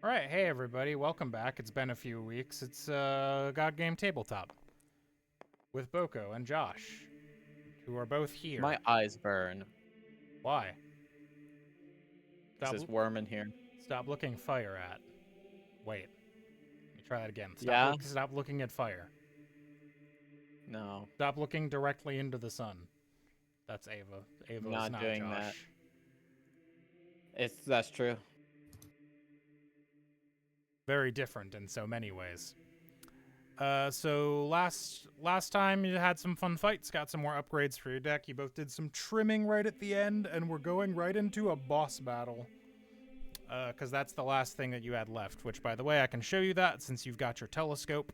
All right, hey everybody, welcome back. It's been a few weeks. It's Godgame Tabletop with Boco and Josh, who are both here. My eyes burn. Why? There's Stop, this worm in here. stop looking fire at. Wait, let me try that again. Yeah? Stop looking at fire. No, Stop looking directly into the sun. That's Ava. Ava I'm is not not doing that. Josh. That's true. Very different in so many ways. So last time you had some fun fights, got some more upgrades for your deck. You both did some trimming right at the end, and we're going right into a boss battle. Because that's the last thing that you had left. Which, by the way, I can show you that since you've got your telescope.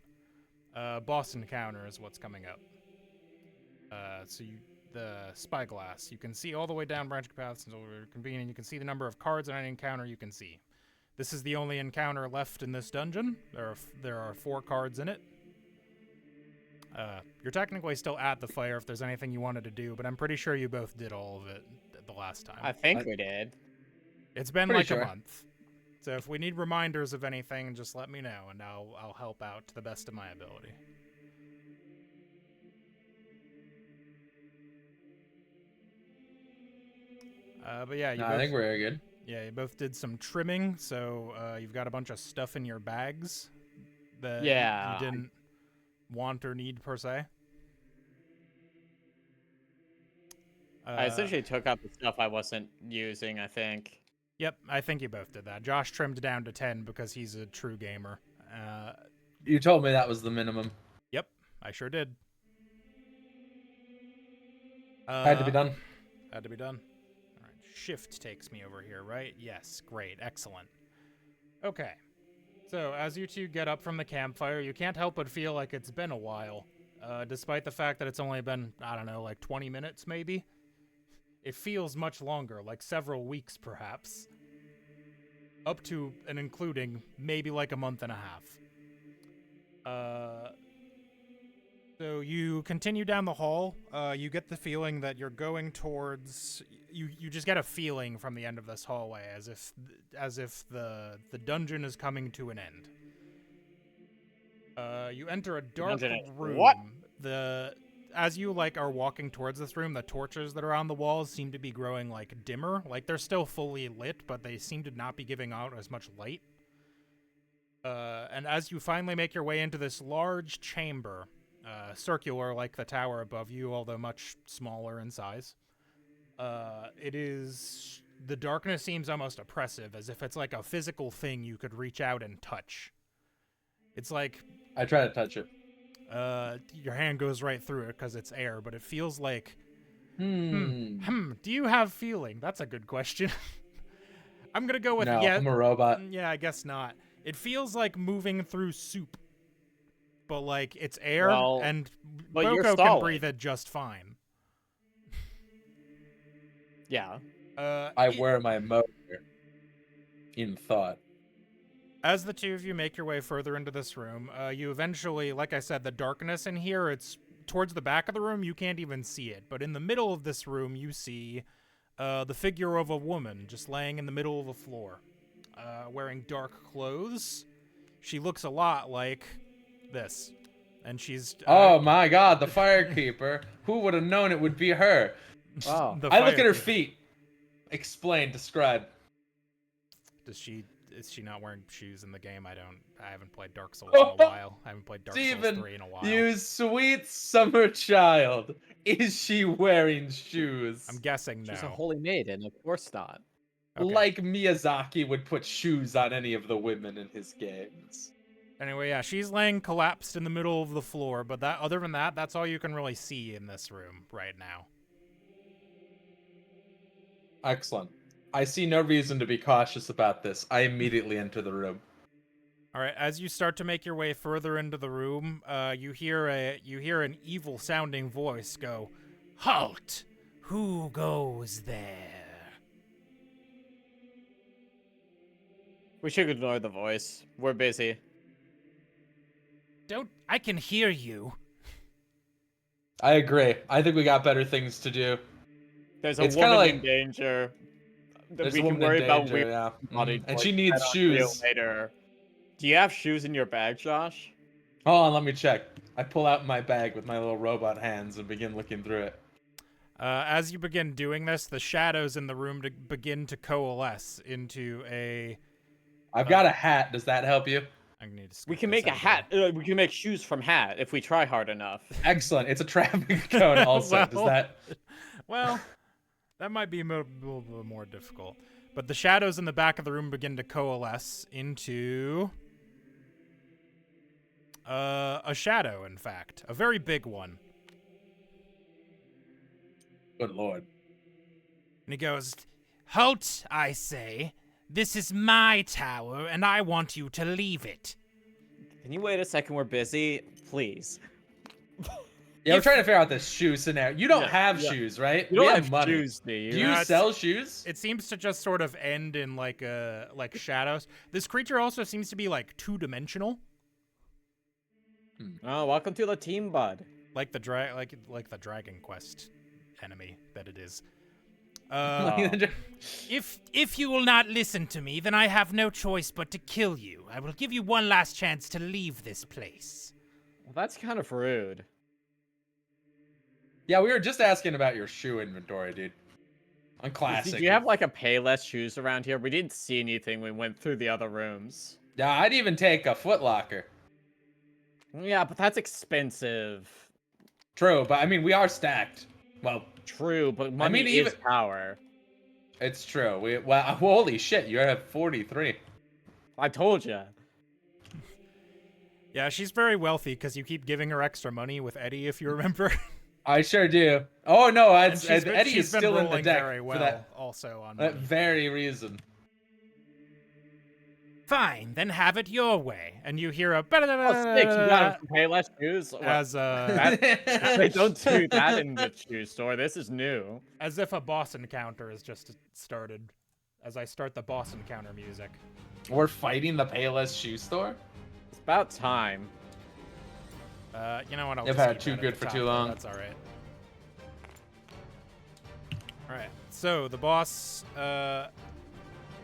Boss encounter is what's coming up. The spyglass. You can see all the way down branch paths until we're convening. You can see the number of cards in any encounter you can see. This is the only encounter left in this dungeon. There are 4 cards in it. You're technically still at the fire if there's anything you wanted to do, but I'm pretty sure you both did all of it the last time. I think we did. It's been Pretty like sure. a month. So if we need reminders of anything, just let me know, and I'll help out to the best of my ability. But yeah, I think we're very good. you both did some trimming, so you've got a bunch of stuff in your bags that Yeah. you didn't want or need per se. I essentially took out the stuff I wasn't using, I think. Yep, I think you both did that. Josh trimmed down to 10 because he's a true gamer. You told me that was the minimum. Yep, I sure did. Had to be done. Had to be done. All right, shift takes me over here, right? Yes, great, excellent. Okay, so as you two get up from the campfire, you can't help but feel like it's been a while. Despite the fact that it's only been, I don't know, like 20 minutes maybe. It feels much longer, like several weeks perhaps. Up to and including maybe like a month and a half. So you continue down the hall. You get the feeling that you're going towards. You just get a feeling from the end of this hallway, as if the dungeon is coming to an end. You enter a dark room. What? As you are walking towards this room, the torches that are on the walls seem to be growing dimmer. Like they're still fully lit, but they seem to not be giving out as much light. And as you finally make your way into this large chamber, circular like the tower above you, although much smaller in size, the darkness seems almost oppressive, as if it's like a physical thing you could reach out and touch. It's like I try to touch it. your hand goes right through it because it's air, but it feels like Hmm. do you have feeling? That's a good question. I'm gonna go with No, yeah. I'm a robot. Yeah, I guess not. It feels like moving through soup, but it's air, Well, and but you're Boco can solid. breathe it just fine. Yeah. I wear my motor in thought. As the two of you make your way further into this room, you eventually, like I said, the darkness in here, it's towards the back of the room, you can't even see it. But in the middle of this room, you see the figure of a woman just laying in the middle of the floor, wearing dark clothes. She looks a lot like this. And she's... Oh my god, the firekeeper. Who would have known it would be her? Wow. the I look at her firekeeper. feet. Explain, describe. Is she not wearing shoes in the game? I haven't played Dark Souls in a while. I haven't played Dark Souls Steven, 3 in a while. you sweet summer child. Is she wearing shoes? I'm guessing no. She's a holy maiden, of course not. Okay. Like Miyazaki would put shoes on any of the women in his games. Anyway, yeah, she's laying collapsed in the middle of the floor, but other than that, that's all you can really see in this room right now. Excellent. I see no reason to be cautious about this. I immediately enter the room. All right, as you start to make your way further into the room, you hear an evil-sounding voice go, "Halt! Who goes there?" We should ignore the voice. We're busy. I can hear you. I agree. I think we got better things to do. There's a It's kinda woman in like- danger. There's we a can woman in worry about danger, weird yeah. body And toys she needs on video shoes. later. Do you have shoes in your bag, Josh? Hold on, let me check. I pull out my bag with my little robot hands and begin looking through it. As you begin doing this, the shadows in the room begin to coalesce into a... I've got a hat. Does that help you? I need to We scoot can this make a out hat. We can make shoes from hat if we try hard enough. Excellent. It's a traffic cone also. Well, Does that... Well, that might be a little bit more difficult. But the shadows in the back of the room begin to coalesce into... a shadow, in fact. A very big one. Good lord. And he goes, "Halt, I say. This is my tower, and I want you to leave it." Can you wait a second? We're busy. Please. Yeah, we're trying to figure out this shoe scenario. You don't have shoes, right? You don't We have money. shoes, do you? Do you No, sell shoes? It seems to just sort of end in like shadows. This creature also seems to be like two-dimensional, Oh, welcome to the team, bud. like the Dragon Quest enemy that it is. If you will not listen to me, then I have no choice but to kill you. I will give you one last chance to leave this place. Well, that's kind of rude. Yeah, we were just asking about your shoe inventory, dude. On classic. Did you have like a Payless shoes around here? We didn't see anything when we went through the other rooms. Yeah, I'd even take a Foot Locker. Yeah, but that's expensive. True, but I mean, we are stacked. Well, True, but money is power. It's true. Well, holy shit, you have 43. I told you. Yeah, she's very wealthy because you keep giving her extra money with Eddie, if you remember. I sure do. Oh no, Eddie is been still in the rolling deck very well for that, also on that money. very reason. Fine, then have it your way. And you hear a... Oh, sticks, you got some Payless shoes? As They don't do that in the shoe store. This is new. as if a boss encounter has just started. As I start the boss encounter music. We're fighting the Payless shoe store? It's about time. You know what? I'll You've just had keep too that at good the for top too there, long. That's all right. All right. So the boss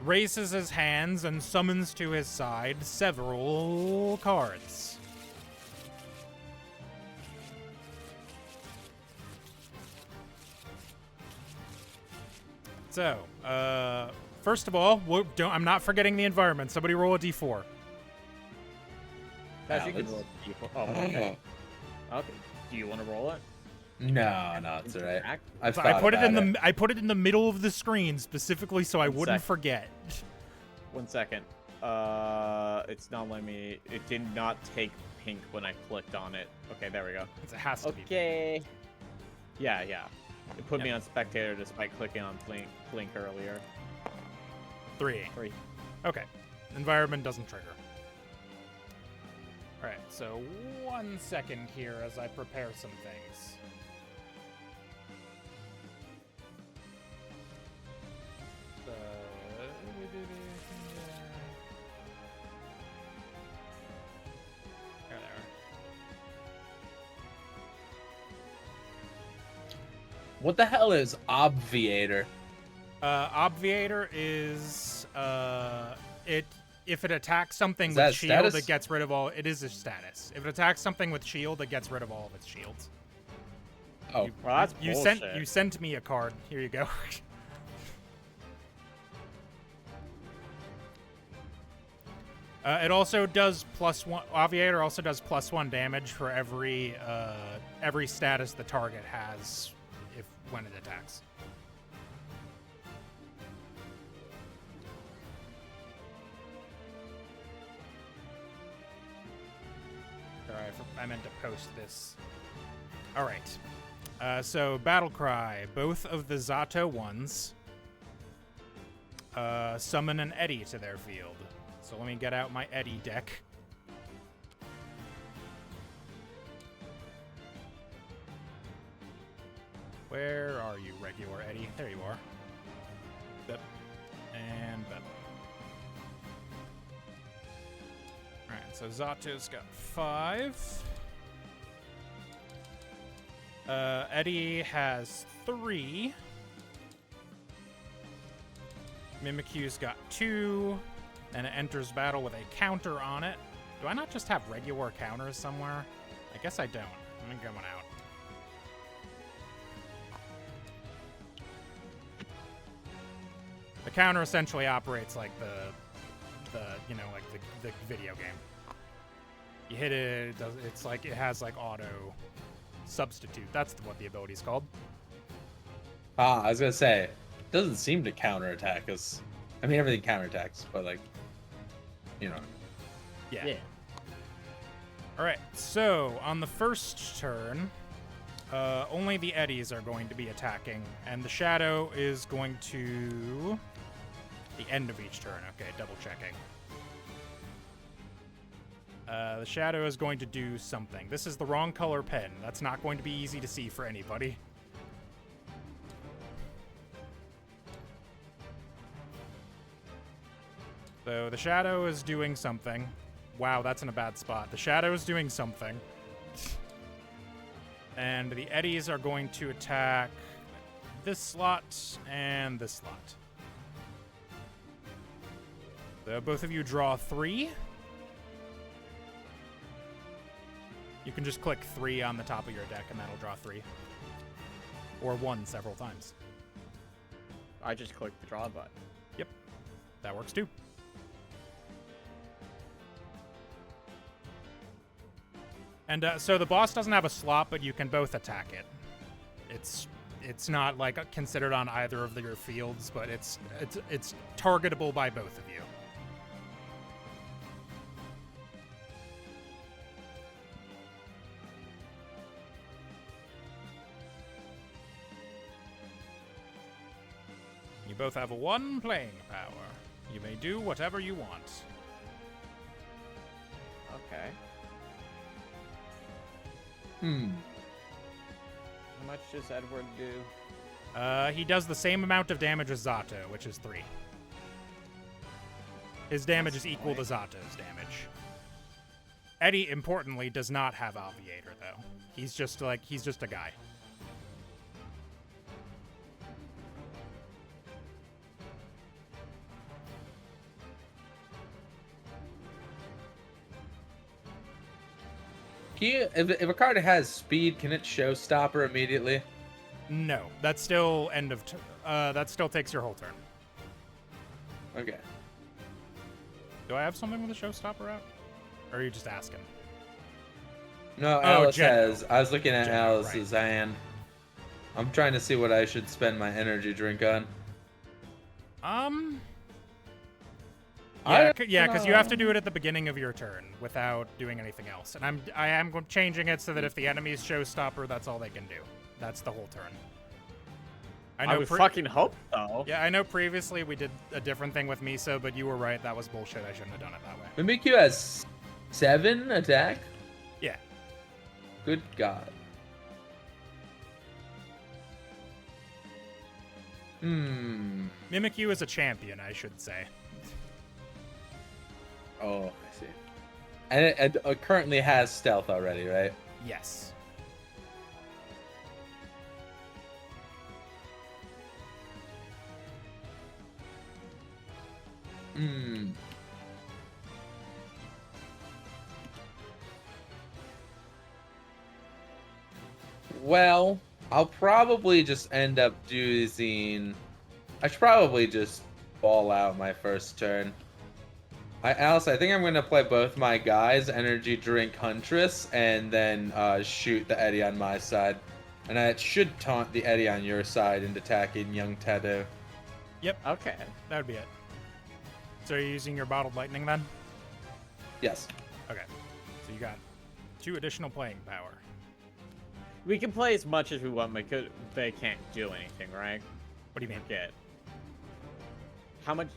raises his hands and summons to his side several cards. So, first of all, I'm not forgetting the environment. Somebody roll a d4. Guys, you can roll a D4. Oh, okay. Okay. Do you want to roll it? No, it's alright. I've So thought I put it about in I put it in the middle of the screen specifically so I wouldn't forget. 1 second. It's not letting me. It did not take pink when I clicked on it. Okay, there we go. It has to be. Okay. Yeah. It put me on spectator despite clicking on blink earlier. 3. 3. Okay. Environment doesn't trigger. Alright, so 1 second here as I prepare some things. There they are. What the hell is Obviator? Obviator is if it attacks something Is with that shield, status? it gets rid of all. It is a status. If it attacks something with shield, it gets rid of all of its shields. Oh, Well, that's You bullshit. sent me a card. Here you go. It also does +1. Obviator also does +1 damage for every status the target has when it attacks. Sorry, I meant to post this. All right. So Battle Cry, both of the Zato ones summon an Eddy to their field. So let me get out my Eddy deck. Where are you, regular Eddy? There you are. Bep. And Bep. Alright, so Zato's got 5. Eddy has 3. Mimikyu's got 2, and it enters battle with a counter on it. Do I not just have regular counters somewhere? I guess I don't. I'm gonna get one out. The counter essentially operates like the video game. You hit it, it's like it has like auto substitute. That's what the ability's called. Ah, I was gonna say, it doesn't seem to counterattack us. I mean, everything counterattacks, but like, you know. Yeah. All right. So on the first turn, only the eddies are going to be attacking, and the shadow is going to the end of each turn. Okay, double checking. The shadow is going to do something. This is the wrong color pen. That's not going to be easy to see for anybody. So the shadow is doing something. Wow, that's in a bad spot. The shadow is doing something. And the eddies are going to attack this slot and this slot. So both of you draw 3. You can just click 3 on the top of your deck and that'll draw 3. Or 1 several times. I just clicked the draw button. Yep, that works too. And so the boss doesn't have a slot, but you can both attack it. It's not like considered on either of your fields, but it's targetable by both of you. You both have 1 playing power. You may do whatever you want. Okay. Hmm. How much does Edward do? He does the same amount of damage as Zato, which is 3. His damage is equal to Zato's damage. Eddie, importantly, does not have Obviator, though. He's just a guy. If a card has speed, can it showstopper immediately? No, that's still end of. That still takes your whole turn. Okay. Do I have something with a showstopper out? Or are you just asking? No, Alice Geno. has. I was looking at Geno, Alice's hand. I'm trying to see what I should spend my energy drink on. Yeah, because you have to do it at the beginning of your turn without doing anything else. And I am changing it so that if the enemy's showstopper, that's all they can do. That's the whole turn. I would fucking hope so. Yeah, I know previously we did a different thing with Miso, but you were right. That was bullshit. I shouldn't have done it that way. Mimikyu has 7 attack? Yeah. Good God. Mimikyu is a champion, I should say. Oh, I see. And it currently has stealth already, right? Yes. Well, I'll probably just end up using... I should probably just ball out my first turn. Alice, I think I'm going to play both my guys, Energy Drink Huntress, and then shoot the Eddie on my side. And I should taunt the Eddie on your side into attacking young Tedo. Yep. Okay. That would be it. So you're using your Bottled Lightning then? Yes. Okay. So you got 2 additional playing power. We can play as much as we want, but they can't do anything, right? What do you mean? Get how much?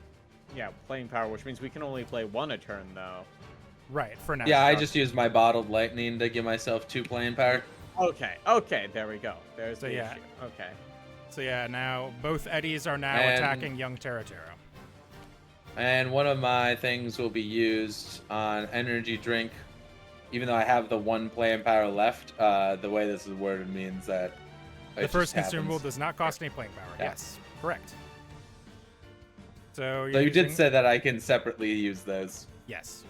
Yeah, playing power, which means we can only play 1 a turn, though. Right, for now. Yeah, I just used my Bottled Lightning to give myself 2 playing power. Okay, there we go. There's So the yeah. issue. Okay. So yeah, now both Eddies are now And- attacking young Teratero. And one of my things will be used on Energy Drink. Even though I have the 1 playing power left, the way this is worded means that The it first just consumable happens. does not cost any playing power. Yeah. Yes, correct. So So you did using- say that I can separately use those Yes.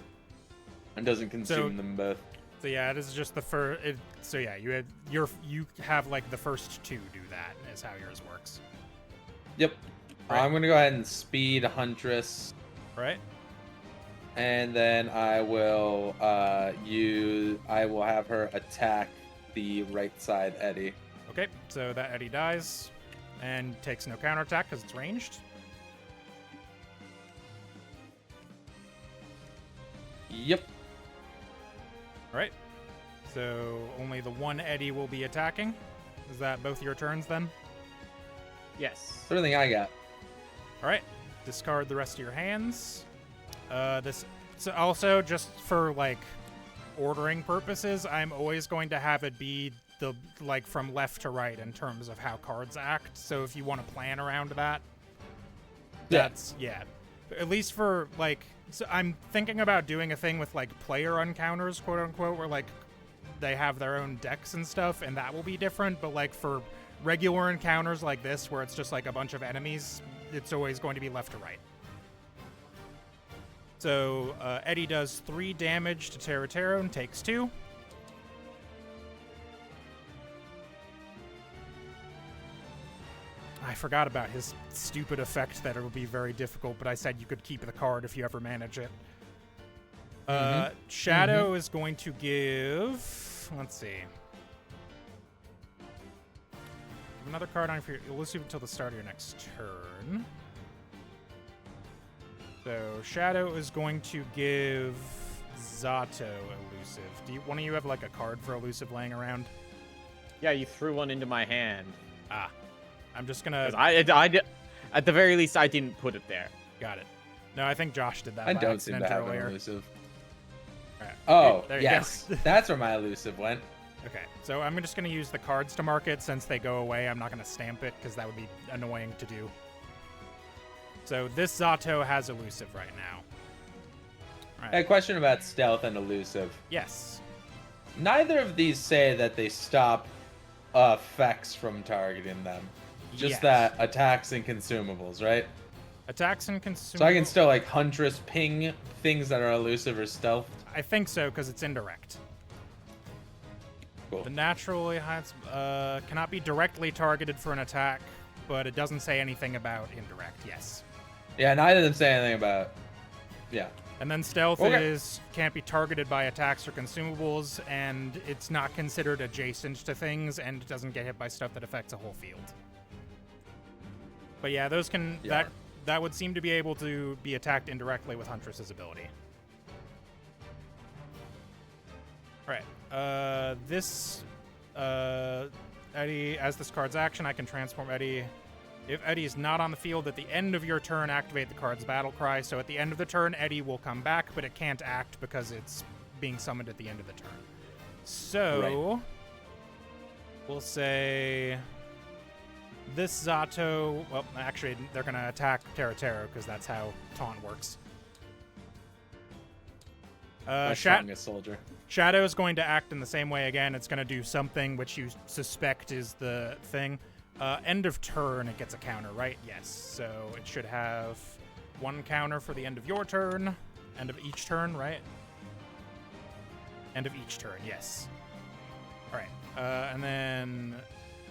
and doesn't consume So- them both. So yeah, it is just the first. So yeah, you have like the first 2 do that. Is how yours works. Yep. Right. I'm gonna go ahead and speed Huntress, Right. and then I will I will have her attack the right side Eddie. Okay. So that Eddie dies, and takes no counterattack because it's ranged. Yep. All right. So only the one Eddie will be attacking. Is that both your turns then? Yes. That's everything I got. All right. Discard the rest of your hands. This so also just for like ordering purposes, I'm always going to have it be the like from left to right in terms of how cards act. So if you want to plan around that, that's yeah. At least for like, so I'm thinking about doing a thing with like player encounters, quote unquote, where like they have their own decks and stuff, and that will be different. But like for regular encounters like this, where it's just like a bunch of enemies, it's always going to be left to right. So Eddie does 3 damage to Terratero and takes 2. I forgot about his stupid effect that it would be very difficult, but I said you could keep the card if you ever manage it. Shadow is going to give... Let's see. Give another card on for your elusive until the start of your next turn. So Shadow is going to give Zato elusive. Do one of you have like a card for elusive laying around? Yeah, you threw one into my hand. Ah. I'm just gonna... 'Cause I did, at the very least, I didn't put it there. Got it. No, I think Josh did that I by don't seem accident to have an earlier. elusive. All right. Oh, There you yes. go. That's where my elusive went. Okay, so I'm just going to use the cards to mark it. Since they go away, I'm not going to stamp it because that would be annoying to do. So this Zato has elusive right now. All I had right. a question about stealth and elusive. Yes. Neither of these say that they stop effects from targeting them. Just Yes. that attacks and consumables, right? Attacks and consumables. So I can still like Huntress ping things that are elusive or stealth. I think so because it's indirect. Cool. The naturally hides cannot be directly targeted for an attack, but it doesn't say anything about indirect. Yes. Yeah, neither of them say anything about. Yeah. And then stealth Okay. can't be targeted by attacks or consumables, and it's not considered adjacent to things, and it doesn't get hit by stuff that affects a whole field. But yeah, those can Yeah. that would seem to be able to be attacked indirectly with Huntress's ability. All right. Eddie, as this card's action, I can transform Eddie. If Eddie is not on the field at the end of your turn, activate the card's battle cry. So at the end of the turn, Eddie will come back, but it can't act because it's being summoned at the end of the turn. So we'll say this Zato. Well, actually, they're going to attack Terratero because that's how taunt works. My strongest soldier. Shadow is going to act in the same way again. It's going to do something which you suspect is the thing. End of turn, it gets a counter, right? Yes. So it should have 1 counter for the end of your turn. End of each turn, right? End of each turn, yes. All right. And then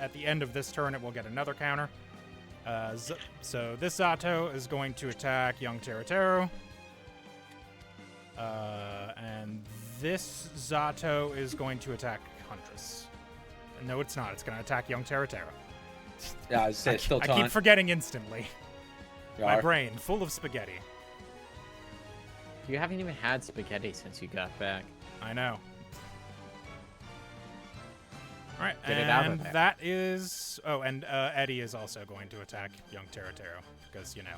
at the end of this turn, it will get another counter. So this Zato is going to attack young Terratero. And this Zato is going to attack Huntress. No, it's not. It's going to attack young Terratero. Yeah, I was say still I taunt. keep forgetting instantly. My Yar. brain full of spaghetti. You haven't even had spaghetti since you got back. I know. All right, Get it and out of there. that is... Oh, and Eddie is also going to attack young Terratero because, you know,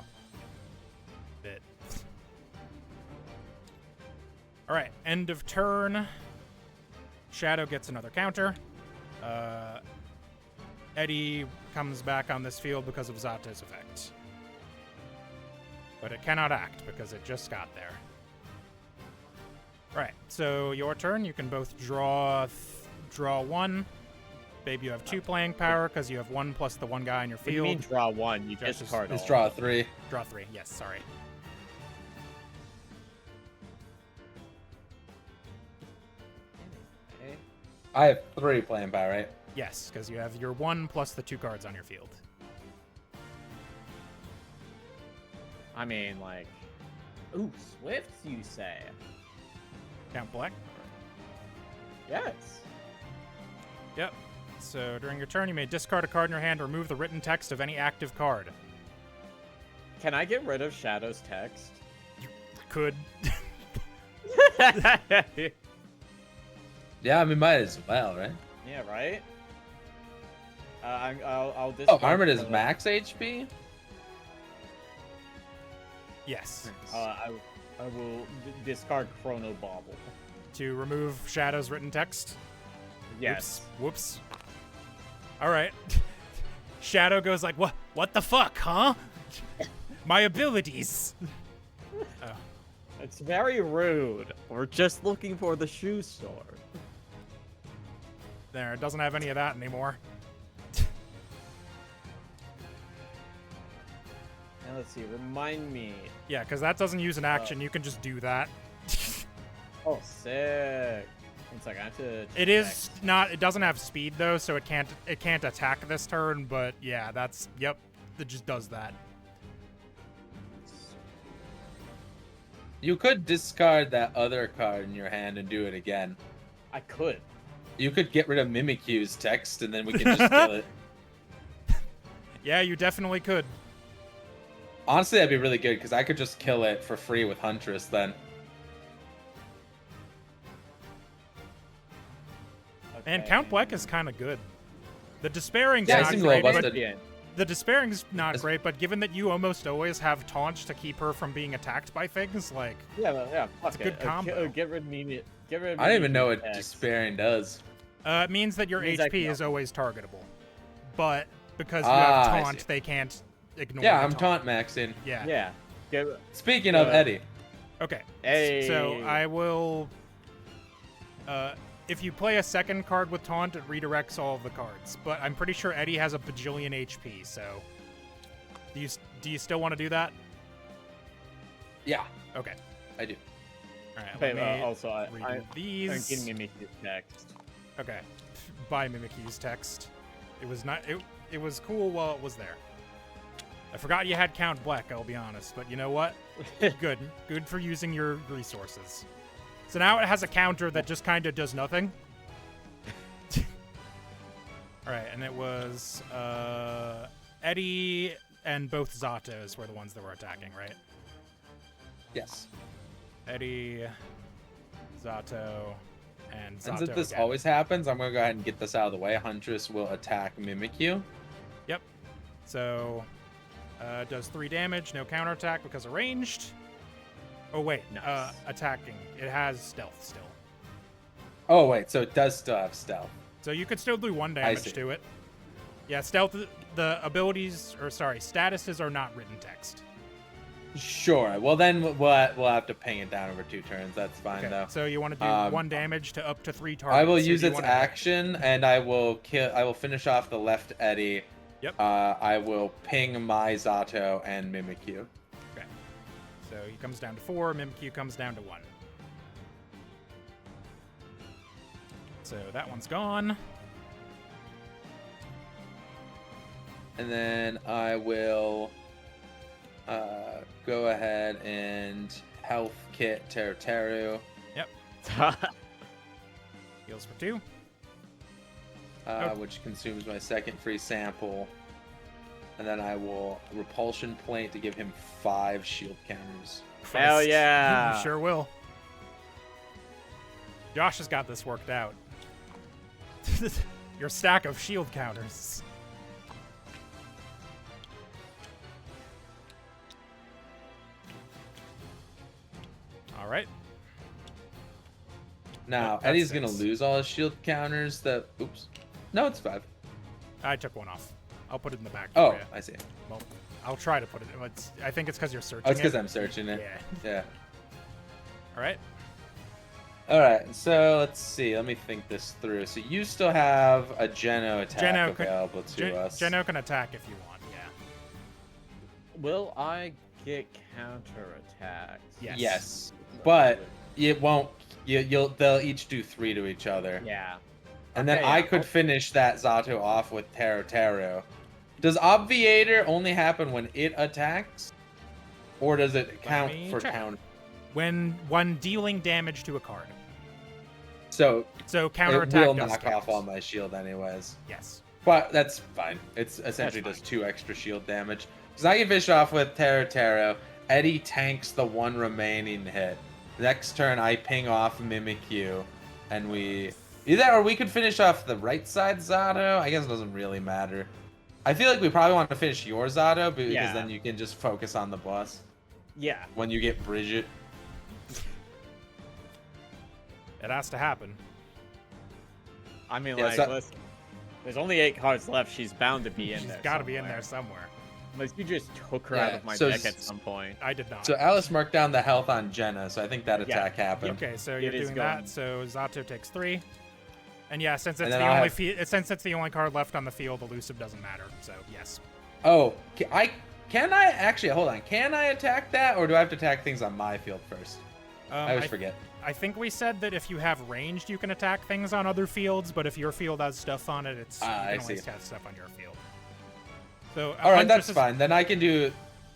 bit. All right, end of turn. Shadow gets another counter. Eddie comes back on this field because of Zato's effect. But it cannot act because it just got there. Right, so your turn. You can both draw 1. Babe, you have 2 playing power because you have 1 plus the 1 guy in your What do you field. mean draw 1? You Just- discard Let's all. draw 3. Draw 3. Yes, sorry. Okay. I have 3 playing power, right? Yes, because you have your 1 plus the 2 cards on your field. I mean, like... Ooh, Swifts, you say? Count Black. Yes. Yep. So during your turn, you may discard a card in your hand or remove the written text of any active card. Can I get rid of Shadow's text? Could. Yeah, I mean, might as well, right? Yeah, right? I'll Oh, discard... Armored is max HP? Yes. I will discard Chrono Bauble. To remove Shadow's written text. Yes. Whoops. All right. Shadow goes like, What the fuck, huh? My abilities. Oh. It's very rude. We're just looking for the shoe store. There, it doesn't have any of that anymore. Now let's see. Remind me. Yeah, because that doesn't use an action. You can just do that. Oh, sick. It's like I have to. It is not. It doesn't have speed though, so it can't attack this turn. But yeah, that's yep. It just does that. You could discard that other card in your hand and do it again. I could. You could get rid of Mimikyu's text, and then we can just kill it. Yeah, you definitely could. Honestly, that'd be really good, because I could just kill it for free with Huntress then. And Okay. Count Black is kind of good. The Despairing's Yeah, he not seems great, well but busted. the Despairing's not It's- great. But given that you almost always have Taunt to keep her from being attacked by things, like Yeah, fuck It's a good it. combo. Get rid of me. Get rid of I don't even know what text. Despairing does. it means that your Means I HP can- is always targetable. But because you Ah, have I Taunt, see. they can't ignore. Yeah, the I'm taunt maxing. Yeah. Yeah. Get, Speaking of Eddie, Okay. Hey. So I will. If you play a second card with Taunt, it redirects all of the cards. But I'm pretty sure Eddie has a bajillion HP. So, do you still want to do that? yeah, Okay. I do. All right. okay, Let me also, I redo these. I'm getting Mimikyu's text. Okay. By Mimikyu's text. It was not. It was cool while it was there. I forgot you had Count Black. I'll be honest, but you know what? Good. Good for using your resources. So now it has a counter that just kind of does nothing. All right, and it was Eddie and both Zatos were the ones that were attacking, right? Yes. Eddie, Zato, and Zato And since this again. always happens, I'm going to go ahead and get this out of the way. Huntress will attack Mimikyu. Yep. So, does 3 damage, no counterattack because of ranged. Oh, wait. Nice. Attacking. It has stealth still. Oh, wait, so it does still have stealth. So you could still do 1 damage see. to it. Yeah, stealth, the abilities, or sorry, statuses are not written text. Sure. Well, then we'll have to ping it down over 2 turns. That's fine, Okay, though. so you want to do 1 damage to up to 3 targets. I will So use do you its wanna- action, and I will finish off the left Eddie. Yep. I will ping my Zato and Mimikyu. Okay. So he comes down to 4, Mimikyu comes down to 1. So that one's gone. And then I will go ahead and health kit Teru, Heals for 2. which consumes my second free sample. And then I will repulsion plate to give him 5 shield counters. Hell Christ. yeah. You sure will. Josh has got this worked out. Your stack of shield counters. All right. Now, Yep, that Eddie's going to stinks. lose all his shield counters. Oops. No, it's 5. I took one off. I'll put it in the back. Oh, for ya. I see. Well, I'll try to put it. I think it's because you're searching. Oh, it's because it. I'm searching it. Yeah. Yeah. All right. All right, so let's see. Let me think this through. So you still have a Geno attack available to us. Geno can attack if you want, yeah. Will I get counterattacks? Yes. Yes, but it won't. They'll each do 3 to each other. Yeah. And then Okay, I yeah, could finish that Zato off with Taro. Does Obviator only happen when it attacks? Or does it count me for check. count? When dealing damage to a card. So So it counterattack will does knock count. off all my shield anyways. Yes. But that's fine. It's essentially That's does 2 extra shield damage. Because I can finish off with Taro. Eddie tanks the 1 remaining hit. Next turn I ping off Mimikyu. And we... Either or we could finish off the right side Zato. I guess it doesn't really matter. I feel like we probably want to finish your Zato because then you can just focus on the boss. Yeah. When you get Bridget. It has to happen. I mean, Yeah, like, so- listen, there's only 8 cards left. She's bound to be in She's there. got to be in somewhere. there somewhere. Unless you just took her out Yeah, of my so deck at some point. I did not. So Alice marked down the health on Jenna, so I think that attack happened. Okay, so It you're is doing going. that. So Zato takes 3. And yeah, since it's And the then I'll only have- since it's the only card left on the field, elusive doesn't matter. So yes. Oh, can I actually hold on? Can I attack that, or do I have to attack things on my field first? I always forget. I think we said that if you have ranged, you can attack things on other fields, but if your field has stuff on it, it's you I can only see. have stuff on your field. So All right, Huntress that's is- fine. Then I can do.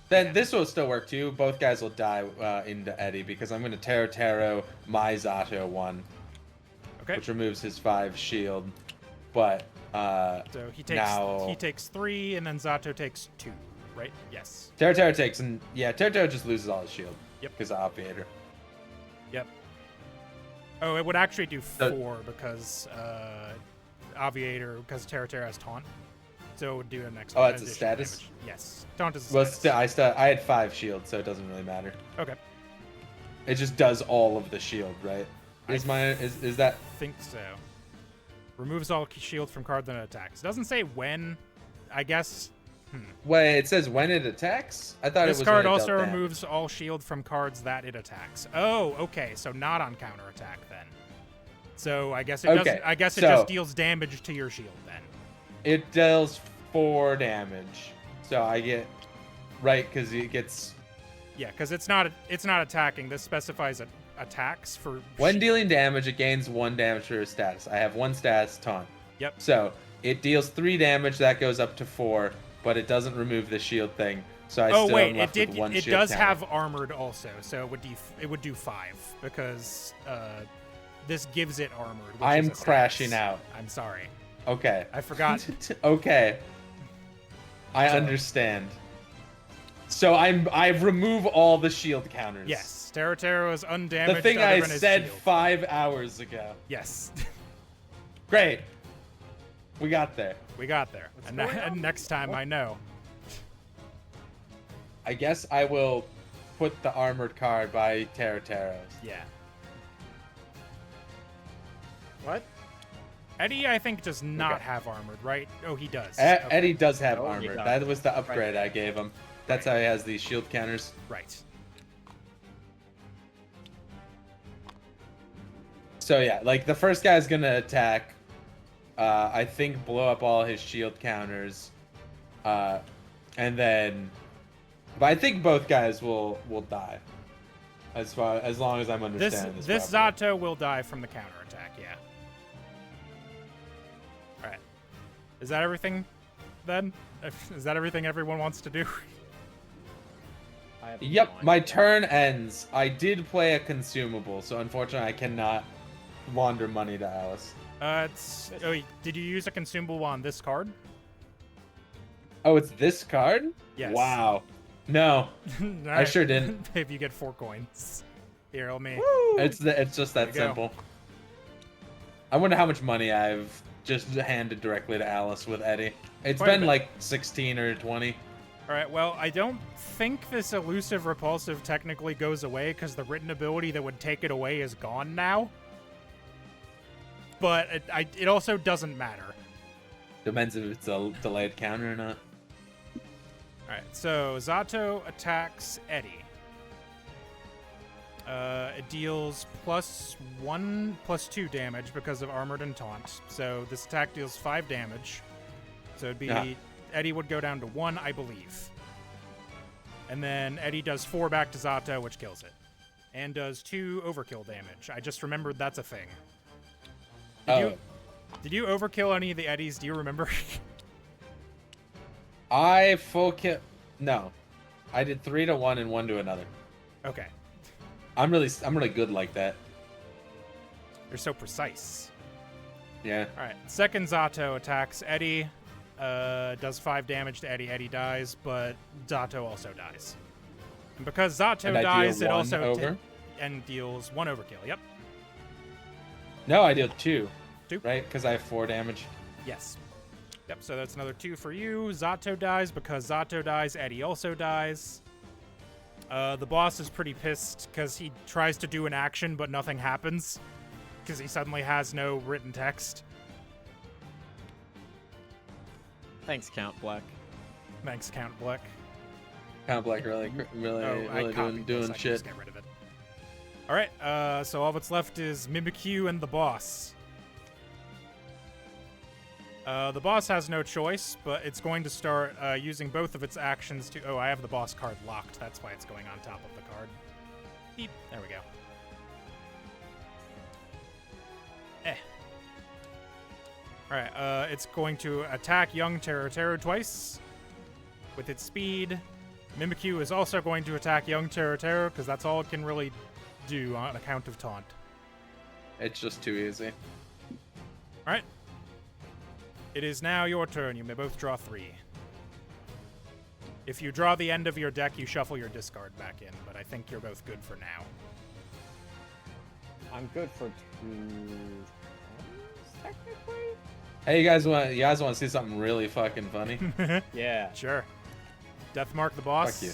Then Yeah. this will still work too. Both guys will die into Eddie because I'm going to Taro my Zato 1, Okay. which removes his 5 shield. But So he now takes 3, and then Zato takes 2. Right? Yes. Taro takes, and yeah, Taro just loses all his shield. Yep. Because of Obviator. Yep. Oh, it would actually do So- 4 because Obviator, because Terra has Taunt. So it would do an extra. Oh, it's a additional status? damage. Yes. Taunt is a Well, status. I had 5 shields, so it doesn't really matter. Okay. It just does all of the shield, right? Is that? Think so. Removes all shield from cards that it attacks. Doesn't say when. I guess. Wait, it says when it attacks. I thought This it was card when it also dealt damage. removes all shield from cards that it attacks. Oh, okay. So not on counterattack then. So I guess it Okay, doesn't. I guess it so- just deals damage to your shield then. It deals 4 damage, so I get right because it gets Yeah, because it's not attacking. This specifies attacks for when dealing damage. It gains 1 damage for your status. I have 1 status taunt. Yep. So it deals 3 damage. That goes up to 4, but it doesn't remove the shield thing. So I still am left with 1 It shield does counter. have armored also, so it would do 5 because this gives it armored. Which I'm is a status. crashing out. I'm sorry. Okay. I forgot. Okay. I So- understand. So I remove all the shield counters. Yes, Terra is undamaged. The thing other I than his said shield. 5 hours ago. Yes, Great. We got there. we got there. And, going on? and next time I know. I guess I will put the armored card by Taros. Yeah. What? Eddie, I think, does not Okay. have armored, right? Oh, he does. Okay. Eddie does have Oh, he armored. does. That was the upgrade I gave him. That's Right. how he has these shield counters. Right. So yeah, like the first guy's gonna attack. I think blow up all his shield counters, and then, but I think both guys will die, as long as I'm This understanding this properly. Zato will die from the counterattack, yeah. Alright. Is that everything then? Is that everything everyone wants to do? I have Yep, no my idea. turn ends. I did play a consumable, so unfortunately I cannot launder money to Alice. Did you use a consumable on this card? Oh, it's this card? Yes. Wow. No, I sure didn't. If you get 4 coins. Here, let me. it's just that There you go. simple. I wonder how much money I've just handed directly to Alice with Eddie. It's Quite a been bit. like 16 or 20. Alright, well, I don't think this elusive repulsive technically goes away because the written ability that would take it away is gone now. But it also doesn't matter. Depends if it's a delayed counter or not. Alright, so Zato attacks Eddie. It deals +1/+2 damage because of armored and taunt. So this attack deals 5 damage. So it'd be Eddie would go down to 1, I believe. And then Eddie does 4 back to Zato, which kills it. And does 2 overkill damage. I just remembered that's a thing. Did you overkill any of the Eddies? Do you remember? I full kill. No, I did 3 to one and 1 to another. Okay. I'm really good like that. You're so precise. Yeah. All right. Second Zato attacks Eddie. Does 5 damage to Eddie. Eddie dies, but Zato also dies. And because Zato dies, it also and deals 1 overkill. Yep. No, I deal 2. 2. Right? Because I have 4 damage. Yes. Yep. So that's another 2 for you. Zato dies. Because Zato dies, Eddie also dies. The boss is pretty pissed because he tries to do an action, but nothing happens because he suddenly has no written text. Thanks, Count Black. Thanks, Count Black. Count Black really doing shit. Just get rid of it. All right, so all that's left is Mimikyu and the boss. The boss has no choice, but it's going to start using both of its actions to... Oh, I have the boss card locked. That's why it's going on top of the card. Beep. There we go. Alright, it's going to attack young Teru twice with its speed. Mimikyu is also going to attack young Teru because that's all it can really do on account of taunt. It's just too easy. Alright. It is now your turn. You may both draw 3. If you draw the end of your deck, you shuffle your discard back in, but I think you're both good for now. I'm good for 2 technically? Hey, you guys want to see something really fucking funny? Yeah. Sure. Deathmark the boss. Fuck you.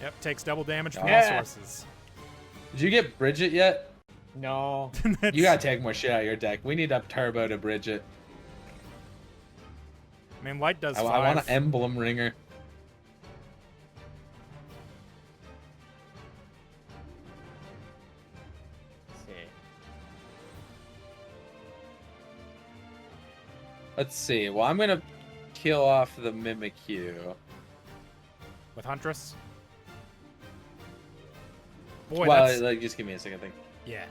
Yep, takes double damage from all Yeah. sources. Did you get Bridget yet? No. You gotta take more shit out of your deck. We need up Turbo to Bridget. I mean, Light does 5. I want an Emblem Ringer. Let's see. Well, I'm gonna kill off the Mimikyu. With Huntress? Boy, Well, that's... like, just give me a second thing. Yeah.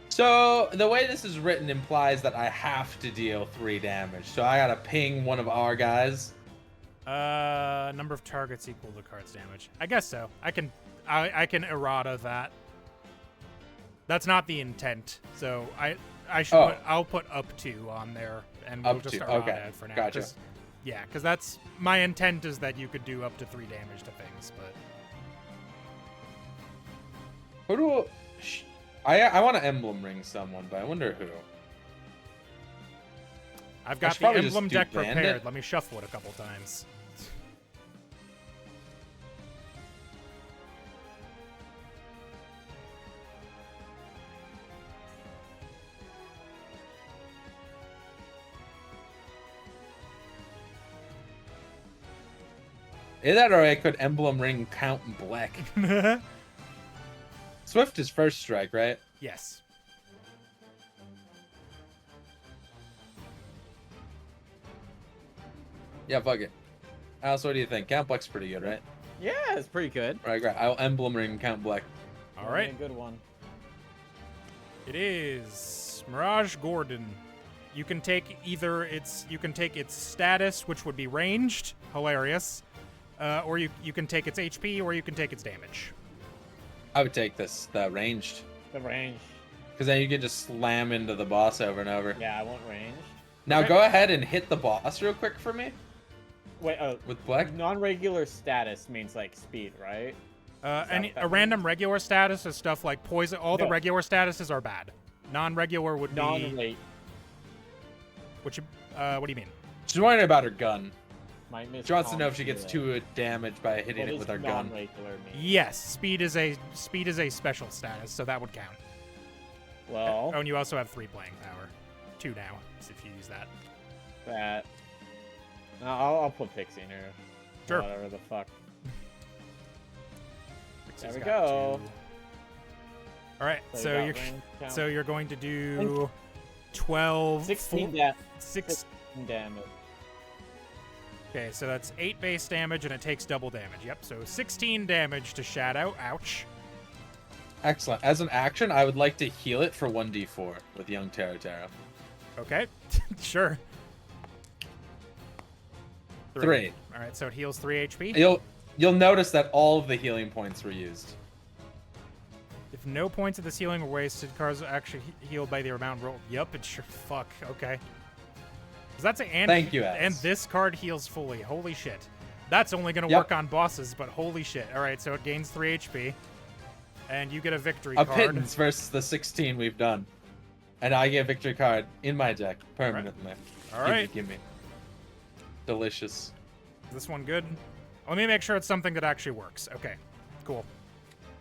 So, the way this is written implies that I have to deal 3 damage. So, I gotta ping one of our guys. Number of targets equal to card's damage. I guess so. I can errata that. That's not the intent. So, I'll put up to on there, and we'll just errata it for now. Gotcha. Yeah, because that's my intent is that you could do up to 3 damage to things, but... Who do I want to Emblem Ring someone, but I wonder who. I've got the emblem deck prepared. Let me shuffle it a couple times. Either that or I could Emblem Ring Count Black. Swift is first strike, right? Yes. Yeah, fuck it. Alice, what do you think? Count Black's pretty good, right? Yeah, it's pretty good. All right, great. I'll Emblem Ring Count Black. All right. A good one. It is Mirage Gordon. You can take its status, which would be ranged, hilarious, or you can take its HP, or you can take its damage. I would take the ranged. The range. Because then you can just slam into the boss over and over. Yeah, I want ranged. Now Okay. go ahead and hit the boss real quick for me. Wait, With Black? non-regular status means like speed, right? A random regular status is stuff like poison. All the No. regular statuses are bad. Non-regular would be... Non-rate. What do you mean? She's wondering about her gun. Might miss She wants to know if she gets 2 damage by hitting it with her gun. Non-regular mean? Yes, speed is a special status, so that would count. Well, Oh, and you also have 3 playing power. 2 now, if you use that. that. No, I'll put Pixie in here. Sure. Whatever the fuck. There he's we got go. 2. All right, So so you you're got range count. so you're going to do 12, 16 6. damage. Okay, so that's 8 base damage, and it takes double damage. Yep, so 16 damage to Shadow. Ouch. Excellent. As an action, I would like to heal it for 1d4 with Young Terra. Okay, sure. 3. All right, so it heals 3 HP. You'll notice that all of the healing points were used. If no points of this healing were wasted, cards are actually healed by the amount rolled. Yup, it's sure. Fuck. Okay. 'Cause that's Thank you, and Alice. this card heals fully. Holy shit. That's only gonna Yep. work on bosses, but holy shit. All right, so it gains 3 HP, and you get a victory A card. pittance versus the 16 we've done. And I get a victory card in my deck permanently. All right. Give me. Delicious. Is this one good? Let me make sure it's something that actually works. Okay, cool.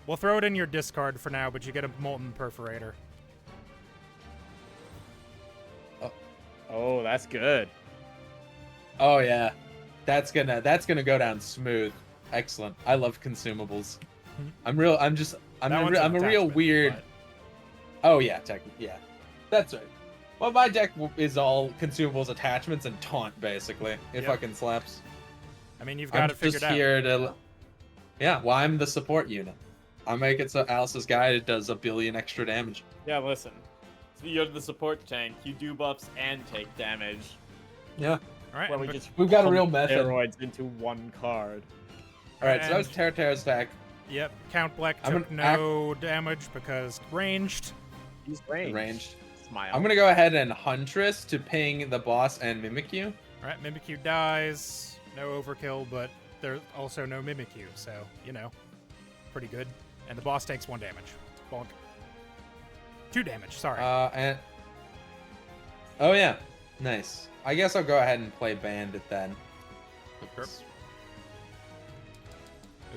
We'll throw it in your discard for now, but you get a Molten Perforator. Oh, that's good. Oh yeah. That's gonna go down smooth. Excellent. I love consumables. I'm a That one's an real attachment, weird. but- Oh yeah, yeah. That's right. Well, my deck is all consumables, attachments, and taunt basically. It Yep. fucking slaps. I mean, you've got I'm it figured just out. here to. Yeah, well, I'm the support unit. I make it so Alice's guide does a billion extra damage. Yeah, listen. So you're the support tank. You do buffs and take damage. Yeah. All right, Where we but- just We've got a pump real method. steroids into one card. All right, so that was And- Terra's deck. Yep, Count Black I'm took gonna no damage because ranged. He's ranged. Ranged. Smile. I'm gonna go ahead and Huntress to ping the boss and Mimikyu. All right, Mimikyu dies. No overkill, but there's also no Mimikyu, so, you know, pretty good. And the boss takes 1 damage. Bonk. 2 damage, sorry. And oh yeah, nice. I guess I'll go ahead and play Bandit then. Sure.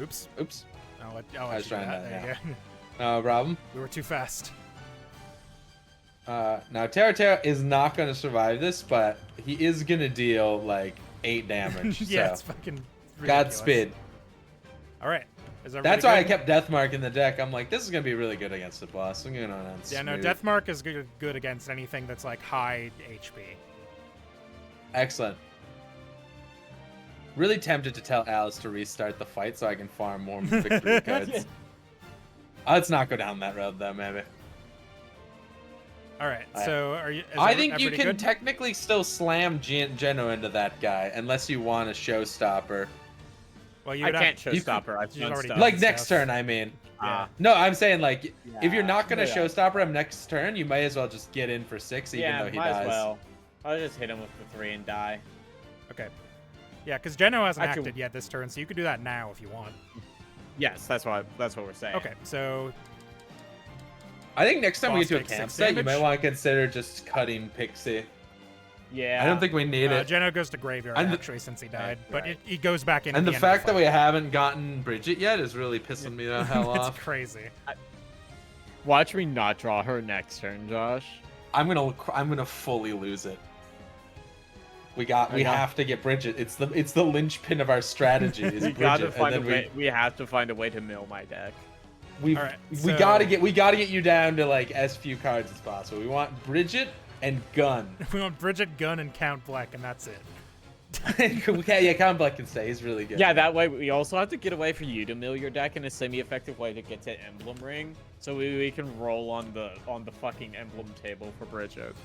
Oops. Oops. I'll let I was you do trying that. that, There you go. No problem. We were too fast. Now Terra is not gonna survive this, but he is gonna deal like 8 damage. Yeah, so. it's fucking ridiculous. Godspeed. All right. Is That's everybody why I good? kept Deathmark in the deck. I'm like, this is gonna be really good against the boss. I'm going on Yeah, no, smooth. Deathmark is good against anything that's like high HP. Excellent. Really tempted to tell Alice to restart the fight so I can farm more victory cards. Let's not go down that road though, maybe. All right, so are you? I think you everybody can good? technically still slam Geno into that guy, unless you want a showstopper. Well, I can't you showstopper. I've you've done already stuff. done Like stuff. next turn, I mean. Yeah. No, I'm saying like, if you're Yeah, not gonna yeah. showstopper him next turn, you may as well just get in for 6, even Yeah, though he might dies. as well. I'll just hit him with the 3 and die. Okay. Yeah, because Geno hasn't Actually- acted yet this turn, so you could do that now if you want. Yes, that's what we're saying. Okay, so I think next time we Boss get to a takes 6 campsite, you damage. might want to consider just cutting Pixie. Yeah. I don't think we need it. Geno goes to graveyard And the- actually since he died, Right, but right. he goes back in. And at the end of fact that fight. we haven't gotten Bridget yet is really pissing me the hell it's off. crazy. Watch me not draw her next turn, Josh. I'm gonna fully lose it. We I know. have to get Bridget. It's the linchpin of our strategy. Is We Bridget, gotta and find a then way. We have to find a way to mill my deck. we All right, we so- gotta get you down to like as few cards as possible. We want Bridget and Gun. We want Bridget, Gun, and Count Black, and that's it. Yeah, Count Black can stay. He's really good. Yeah, that way we also have to get a way for you to mill your deck in a semi-effective way to get to Emblem Ring, so we can roll on the fucking emblem table for Bridget.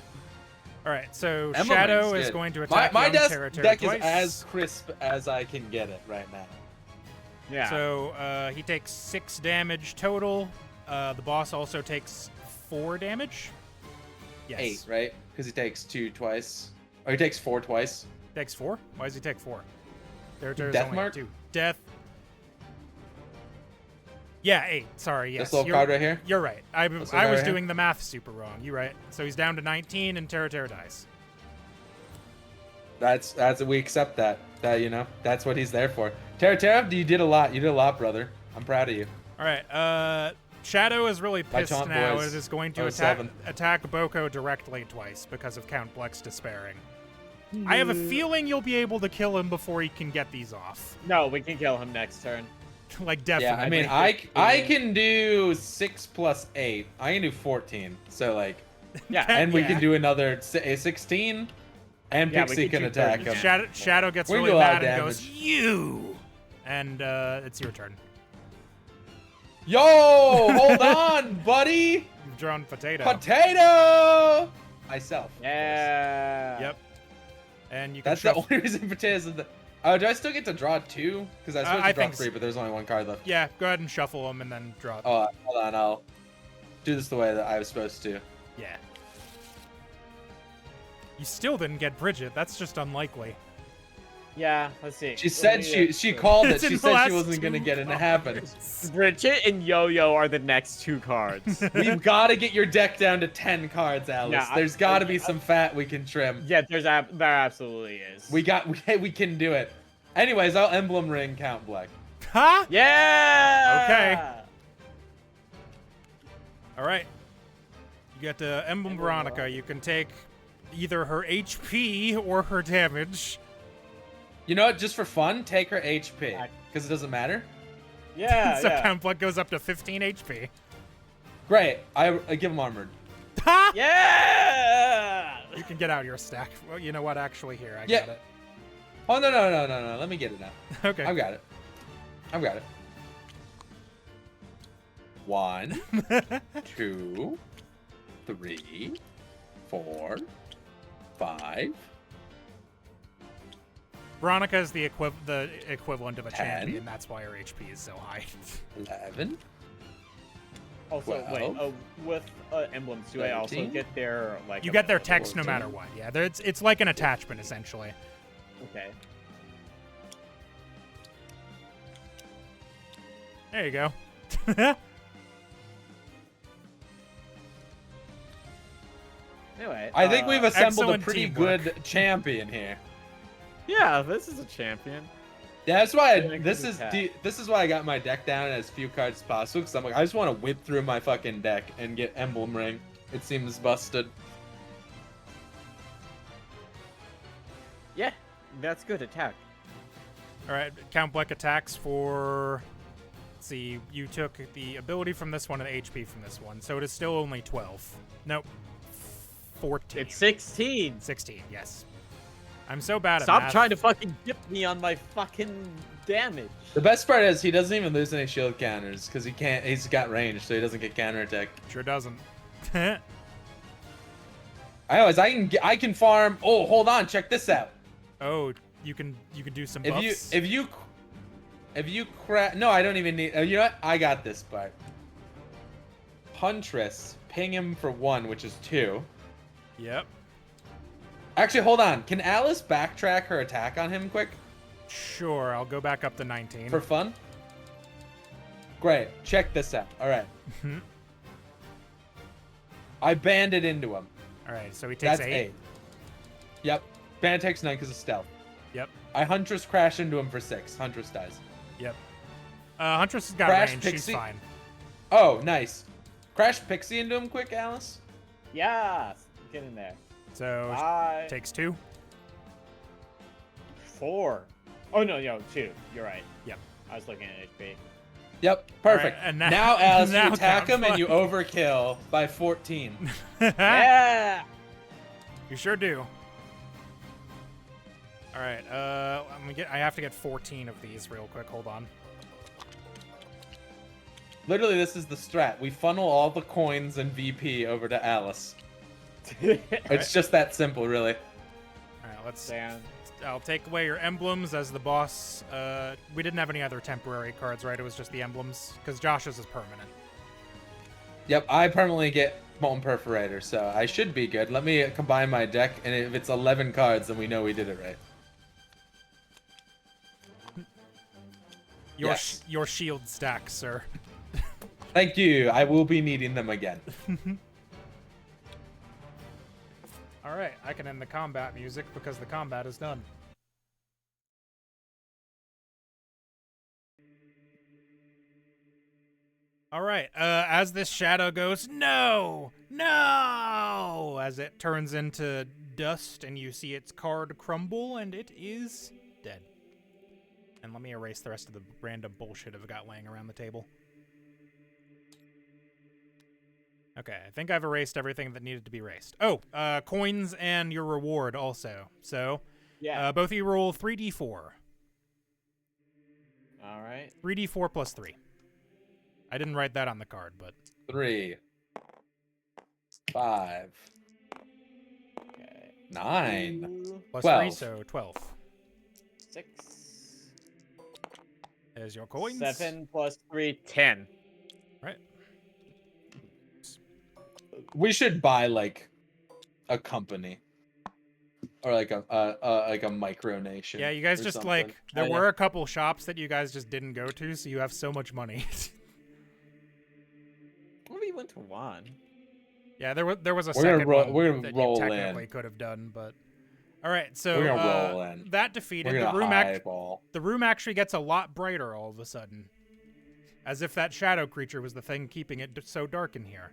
All right, so Emblem Shadow Ring's is good. going to attack my young deck Terra is twice. as crisp as I can get it right now. Yeah. So he takes 6 damage total. The boss also takes 4 damage. Yes. 8, right? Because he takes 2 twice, or he takes 4 twice. Takes 4? Why does he take 4? There's Death only mark? 2. Death. Yeah, 8. Sorry, yes. This little you're, card right here. You're right. I little was guy right here? doing the math super wrong. You're right. So he's down to 19, and Terra dies. That's we accept that. That's what he's there for. Terra, you did a lot. You did a lot, brother. I'm proud of you. All right. Shadow is really My pissed taunt now. boys. It is going to 07. attack Boco directly twice because of Count Black's despairing. I have a feeling you'll be able to kill him before he can get these off. No, we can kill him next turn. Like, Yeah, definitely. I mean, I can do 6 plus 8. I can do 14. So, like, Yeah. and we Yeah. can do another 16. And Yeah, we Pixie could can do attack 30. him. Shadow gets We can really do a lot of mad and goes, damage. you! And it's your turn. Yo, hold on, buddy. You've drawn potato. Potato! Myself. Yeah. Yep. And you can That's the shuffle. only reason potatoes is the. Oh, do I still get to draw 2? Because I was supposed I to draw think 3, but there's only 1 card left. Yeah, go ahead and shuffle them and then draw. Oh, hold on. I'll do this the way that I was supposed to. Yeah. You still didn't get Bridget. That's just unlikely. Yeah, let's see. She said she called it. It's in She the said last she wasn't going to two get it, and it happened. cards. Bridget and Yo-Yo are the next 2 cards. We've got to get your deck down to 10 cards, Alice. Yeah, There's got to be some fat we can trim. Yeah, there absolutely is. We can do it. Anyways, I'll emblem ring Count Black. Huh? Yeah. Okay. All right. You get the Emblem Veronica. You can take either her HP or her damage. You know what? Just for fun, take her HP. Because it doesn't matter. Yeah. So yeah. Count Blood goes up to 15 HP. Great. I give him armored. Ha! Yeah. You can get out your stack. Well, you know what? Actually, here, I Yeah. got it. Oh, no. Let me get it now. Okay. I've got it. 1, 2, 3, 4, 5. Veronica is the equivalent of a 10. champion. That's why her HP is so high. 11. Also, 12, wait. With emblems, do I also 13? get their like? You get their text no 14. matter what. Yeah, it's like an attachment essentially. Okay. There you go. Anyway. I think we've assembled a excellent pretty teamwork. good champion here. Yeah, this is a champion. Yeah, that's why Yeah, this good is attack. this is why I got my deck down as few cards as possible. Because I'm like, I just want to whip through my fucking deck and get emblem ring. It seems busted. Yeah, that's good attack. All right, Count Black attacks for. Let's see, you took the ability from this one and the HP from this one, so it is still only 12. Nope, 14. It's 16. 16. Yes. I'm so bad at Stop math. trying to fucking dip me on my fucking damage. The best part is he doesn't even lose any shield counters because he can't. He's got range, so he doesn't get counterattack. Sure doesn't. I can farm. Oh, hold on, check this out. Oh, you can do some If buffs. you crack. No, I don't even need. You know what? I got this part. Huntress, ping him for 1, which is 2. Yep. Actually, hold on. Can Alice backtrack her attack on him quick Sure, I'll go back up to 19. for fun? Great. Check this out. All right. Mhm. I banded into him. All right, so he takes That's 8. 8. Yep. Band takes 9 because of stealth. Yep. I Huntress crash into him for 6. Huntress dies. Yep. Huntress has got Crash range. Pixie? She's fine. Oh, nice. Crash Pixie into him quick, Alice. Yeah, get in there. So Five, takes 2. 4. Oh no, 2. You're right. Yep. I was looking at HP. Yep. Perfect. and now, now- Alice, now you attack Count him and you Black. overkill by 14. Yeah. You sure do. All right. I have to get 14 of these real quick. Hold on. Literally, this is the strat. We funnel all the coins and VP over to Alice. It's just that simple, really. All right. Let's. Damn. I'll take away your emblems as the boss. We didn't have any other temporary cards, right? It was just the emblems because Josh's is permanent. Yep, I permanently get Molten Perforator, so I should be good. Let me combine my deck, and if it's 11 cards, then we know we did it right. Yes. Your shield stack, sir. Thank you. I will be needing them again. All right, I can end the combat music because the combat is done. All right, as this shadow goes, no, as it turns into dust and you see its card crumble and it is dead. And let me erase the rest of the random bullshit I've got laying around the table. Okay, I think I've erased everything that needed to be erased. Oh, coins and your reward also. So, Yeah. both of you roll 3d4. All right. 3d4 plus 3. I didn't write that on the card, but... 3, 5, Okay. 9. 2, Plus 12. 3, so 12. 6. There's your coins. 7 plus 3, 10. Right. We should buy like a company or like a micronation. Yeah, you guys or just something. like... There I know. were a couple shops that you guys just didn't go to, so you have so much money. We went to one. Yeah, there was a We're gonna second one we're gonna that roll you in. technically could have done, but... Alright, so We're gonna roll in. that defeated. We're gonna highball. The room actually gets a lot brighter all of a sudden. As if that shadow creature was the thing keeping it so dark in here.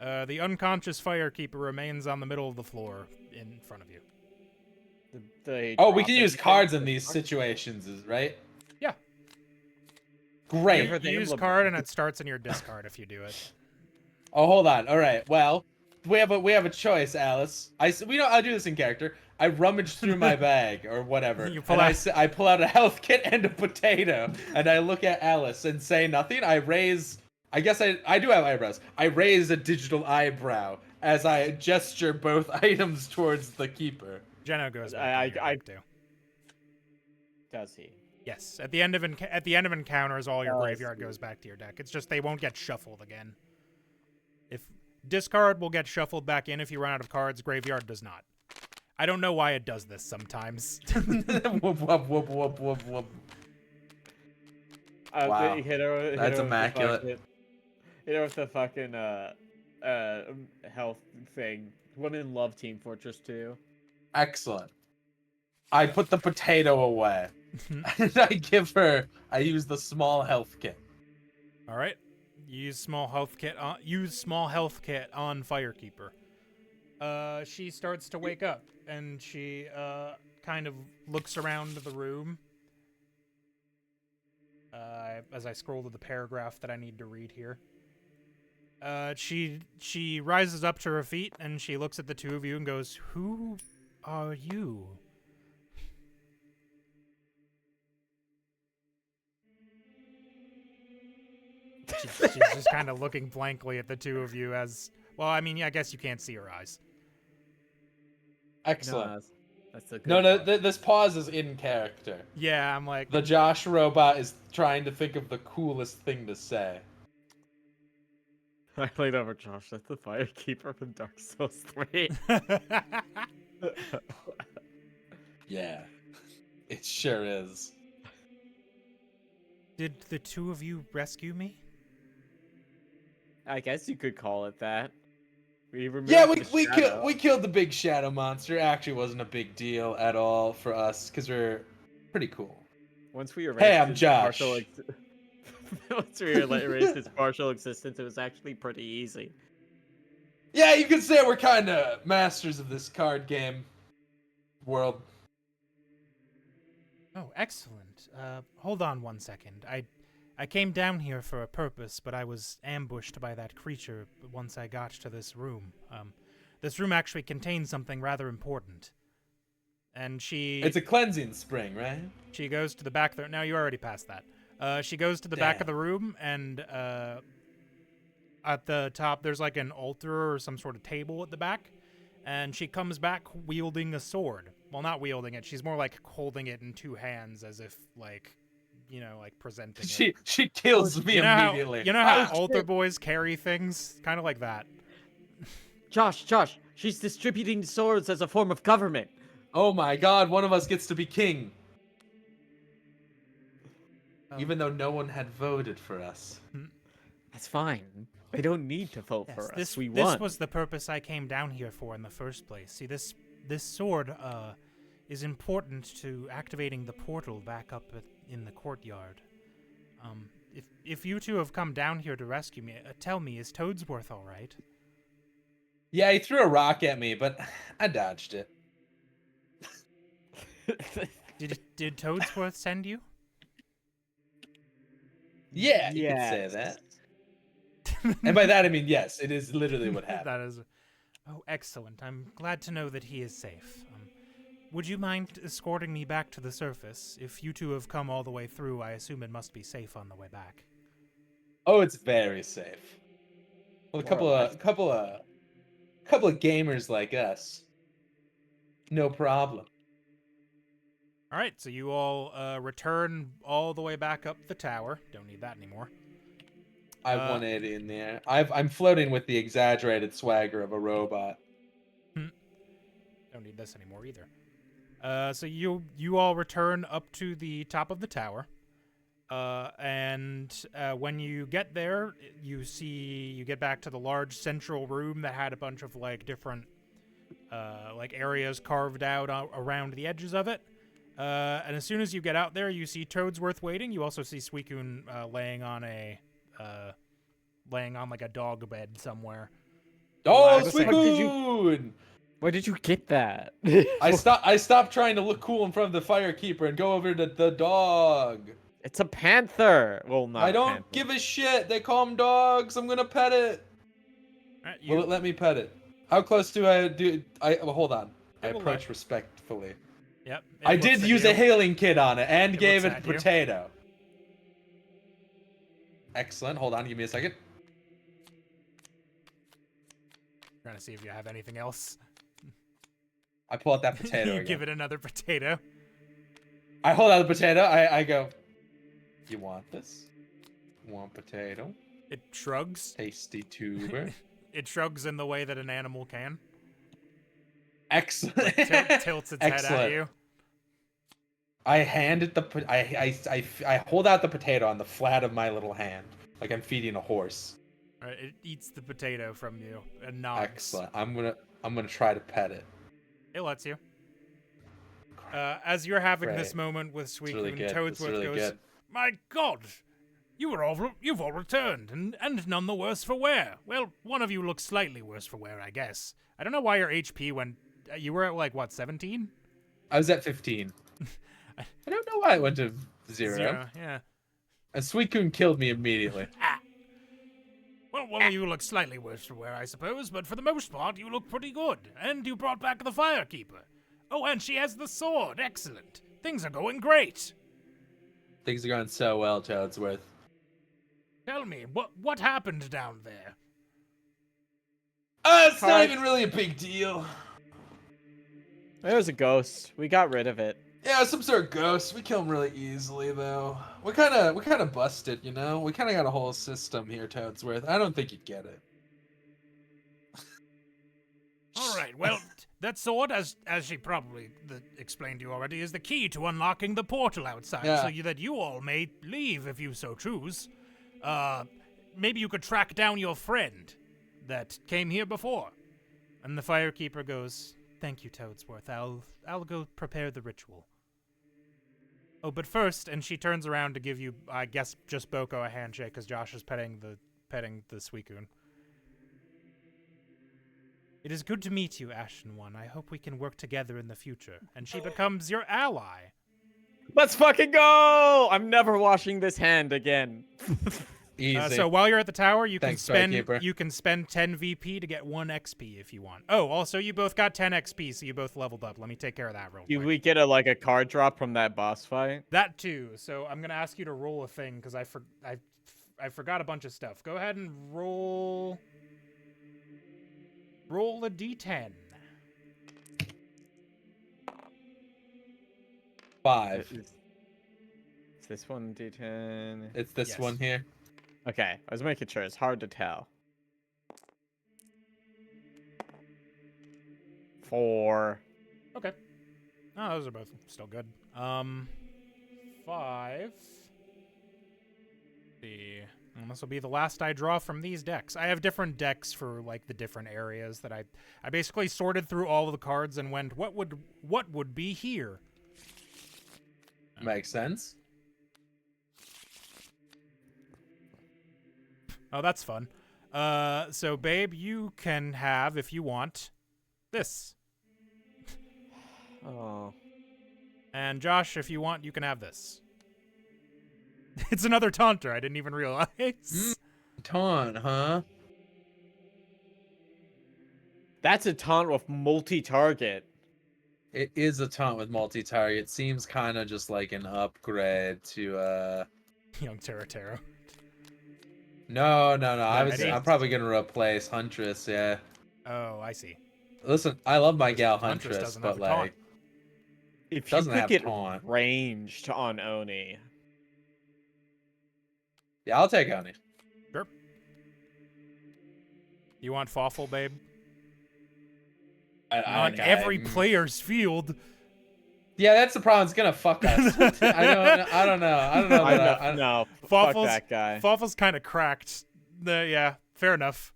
The unconscious firekeeper remains on the middle of the floor in front of you. Oh, we can use cards in these situations, right? Yeah. Great. Give her the You use emblem. card and it starts in your discard if you do it. Oh, hold on. All right. Well, we have a choice, Alice. I'll do this in character. I rummage through my bag or whatever, You pull and out- I pull out a health kit and a potato, and I look at Alice and say nothing. I raise. I guess I do have eyebrows. I raise a digital eyebrow as I gesture both items towards the keeper. Jeno goes back. I do. Does he? Yes, at the end of encounters, all your Oh, I graveyard see. goes back to your deck. It's just they won't get shuffled again. If discard will get shuffled back in if you run out of cards, graveyard does not. I don't know why it does this sometimes. Whoop, whoop, whoop, whoop, whoop, whoop. Wow. Hit her, That's immaculate. Hit her with the fucking health thing. Women love Team Fortress 2. Excellent. I put the potato away. And I use the small health kit. All right. Use small health kit on Firekeeper. She starts to wake up and she kind of looks around the room. As I scroll to the paragraph that I need to read here. She rises up to her feet and she looks at the two of you and goes, "Who are you?" She's just kind of looking blankly at the two of you as... Well, I mean, yeah, I guess you can't see her eyes. Excellent. That's a good No, one. this pause is in character. Yeah, I'm like... The Josh robot is trying to think of the coolest thing to say. I played over Josh. That's the Firekeeper from Dark Souls 3. Yeah, it sure is. Did the two of you rescue me? I guess you could call it that. We removed Yeah, the shadow. we killed the big shadow monster. Actually, wasn't a big deal at all for us because we're pretty cool. Once we erased Hey, I'm his Josh. Once we erased his partial existence, it was actually pretty easy. Yeah, you could say we're kind of masters of this card game world. Oh, excellent. Hold on one second. I came down here for a purpose, but I was ambushed by that creature once I got to this room. This room actually contains something rather important. And It's a cleansing spring, right? she goes to the back there. Now, you already passed that. She goes to the back of the room, and at the top, there's like an altar or some sort of table at the back. And she comes back wielding a sword. Well, not wielding it. She's more like holding it in two hands as if, like, you know, like presenting it. She kills me immediately. You know how altar boys carry things? Kind of like that. Josh, she's distributing swords as a form of government. Oh my god, one of us gets to be king. Even though no one had voted for us. That's fine. They don't need to vote Yes, for us. this We won. This was the purpose I came down here for in the first place. See, this sword is important to activating the portal back up in the courtyard. If you two have come down here to rescue me, tell me, is Toadsworth all right? Yeah, he threw a rock at me, but I dodged it. Did Toadsworth send you? Yeah, you could say that. And by that I mean yes, it is literally what happened. That is. Oh, excellent. I'm glad to know that he is safe. Would you mind escorting me back to the surface? If you two have come all the way through, I assume it must be safe on the way back. Oh, it's very safe. Well, a More or less. couple of gamers like us, no problem. All right, so you all return all the way back up the tower. Don't need that anymore. I want it in there. I'm floating with the exaggerated swagger of a robot. Don't need this anymore either. So you all return up to the top of the tower. And when you get there, you get back to the large central room that had a bunch of like different like areas carved out around the edges of it. And as soon as you get out there, you see Toadsworth waiting. You also see Suicune laying on like a dog bed somewhere. Oh, Last Suicune! Where did you get that? I stopped trying to look cool in front of the firekeeper and go over to the dog. It's a panther. Well, not. I a don't panther. give a shit. They call them dogs. I'm gonna pet it. Will it let me pet it? How close do I do? Well, hold on. I approach respectfully. Yep. I did use a healing kit on it and gave it a looks at you. potato. Excellent. Hold on. Give me a second. Trying to see if you have anything else. I pull out that potato You again. give it another potato. I hold out the potato. I go, you want this? Want potato? It shrugs. Tasty tuber. It shrugs in the way that an animal can. Excellent. Like, tilts its head at Excellent. you. I hand it I hold out the potato on the flat of my little hand, like I'm feeding a horse. Alright, it eats the potato from you and nods. Excellent. I'm gonna try to pet it. It lets you. As you're having Great. this moment with Suicune, really good. It's Toadsworth really goes, good. "My God, you've all returned, and none the worse for wear. Well, one of you looks slightly worse for wear, I guess. I don't know why your HP went. You were at like what, 17? I was at 15. I don't know why it went to 0. Yeah. And Suicune killed me immediately. Well, one of you looks slightly worse for wear, I suppose, but for the most part, you look pretty good. And you brought back the Firekeeper. Oh, and she has the sword. Excellent. Things are going great. Things are going so well, Toadsworth. Tell me, what happened down there? It's not even really a big deal. It was a ghost. We got rid of it. Yeah, some sort of ghost. We kill him really easily, though. We kind of busted, you know. We kind of got a whole system here, Toadsworth. I don't think you'd get it. All right, well, that sword, as she probably explained to you already, is the key to unlocking the portal outside, Yeah. so that you all may leave if you so choose. Maybe you could track down your friend that came here before. And the Firekeeper goes, "Thank you, Toadsworth. I'll go prepare the ritual. Oh, but first," and she turns around to give you, I guess, just Boco a handshake, because Josh is petting the Suicune. "It is good to meet you, Ashen One. I hope we can work together in the future." And she becomes your ally. Let's fucking go! I'm never washing this hand again. Easy. So while you're at the tower, you Thanks, can Firekeeper. spend 10 VP to get 1 XP if you want. Oh, also you both got 10 XP, so you both leveled up. Let me take care of that real Do quick. we get a card drop from that boss fight? That too. So I'm gonna ask you to roll a thing because I forgot a bunch of stuff. Go ahead and roll a D10. 5. Is this one D10? It's this Yes. one here. Okay, I was making sure. It's hard to tell. 4. Okay. Oh, those are both still good. 5. See. And this will be the last I draw from these decks. I have different decks for like the different areas that I basically sorted through all of the cards and went, what would be here? Makes sense. Oh, that's fun. So babe, you can have, if you want, this. Oh. And Josh, if you want, you can have this. It's another taunter. I didn't even realize. Taunt, huh? That's a taunt with multi-target. It is a taunt with multi-target. It seems kind of just like an upgrade to Young Teratero. No. Eddie? I'm probably gonna replace Huntress. Yeah. Oh, I see. Listen, I love my Huntress- gal Huntress Huntress, doesn't but have a taunt. like, If doesn't you could have get taunt. ranged on Oni. Yeah, I'll take Oni. Sure. You want Fawful, babe? On every player's field. Yeah, that's the problem. It's gonna fuck us. I don't know. No, fuck Fawful's, that guy. Fawful's kind of cracked. Yeah, fair enough.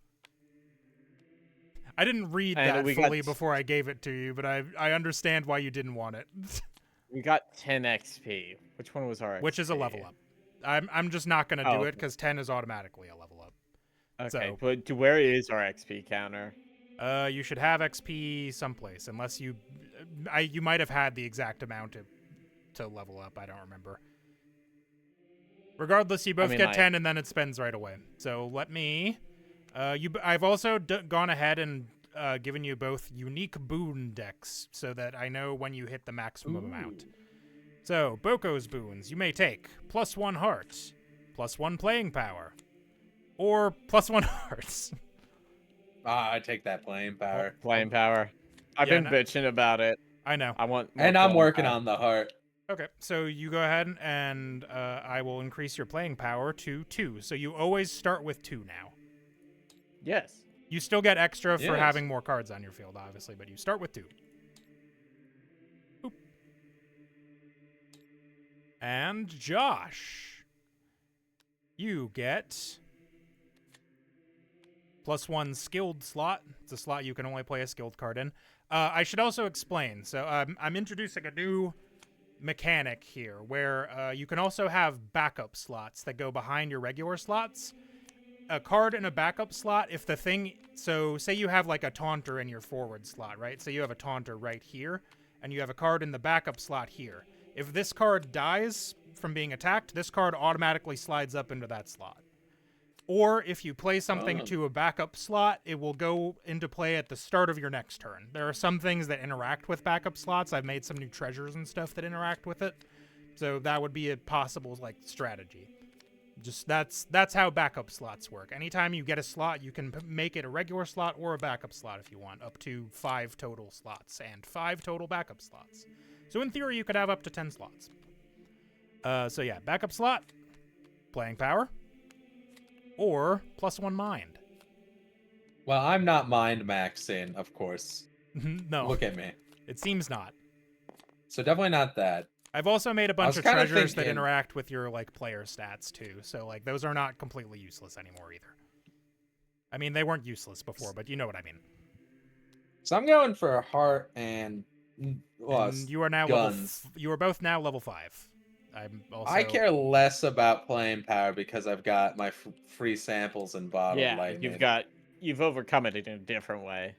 I didn't read And that we fully got- before I gave it to you, but I understand why you didn't want it. We got 10 XP. Which one was our XP? Which is a level up. I'm just not gonna do Oh, it because 10 is automatically a level up. Okay, So- but where is our XP counter? You should have XP someplace, unless you might have had the exact amount to level up. I don't remember. Regardless, you both get 10, and then it spends right away. So let me. I've also gone ahead and given you both unique boon decks, so that I know when you hit the maximum amount. So Boco's boons, you may take +1 heart, +1 playing power, or +1 hearts. I take that playing power. Playing power. I've been bitching about it. I know. I want. And I'm working on the heart. Okay, so you go ahead and I will increase your playing power to 2. So you always start with 2 now. Yes. You still get extra for Yes. having more cards on your field, obviously, but you start with 2. Boop. And Josh, you get +1 skilled slot. It's a slot you can only play a skilled card in. I should also explain. So I'm introducing a new mechanic here where you can also have backup slots that go behind your regular slots. A card in a backup slot, if the thing... So say you have like a taunter in your forward slot, right? So you have a taunter right here, and you have a card in the backup slot here. If this card dies from being attacked, this card automatically slides up into that slot. Or if you play something to a backup slot, it will go into play at the start of your next turn. There are some things that interact with backup slots. I've made some new treasures and stuff that interact with it. So that would be a possible like strategy. Just that's how backup slots work. Anytime you get a slot, you can make it a regular slot or a backup slot if you want, up to 5 total slots and 5 total backup slots. So in theory, you could have up to 10 slots. So yeah, backup slot, playing power, or +1 mind. Well, I'm not mind maxing, of course. No. Look at me. It seems not. So definitely not that. I've also made a bunch of kinda treasures that thinking- interact with your like player stats too. So like those are not completely useless anymore either. I mean, they weren't useless before, but you know what I mean. So I'm going for a heart and And you are now guns. you are both now level 5. I'm also I care less about playing power because I've got my free samples and bottled Yeah, lightning. you've overcome it in a different way.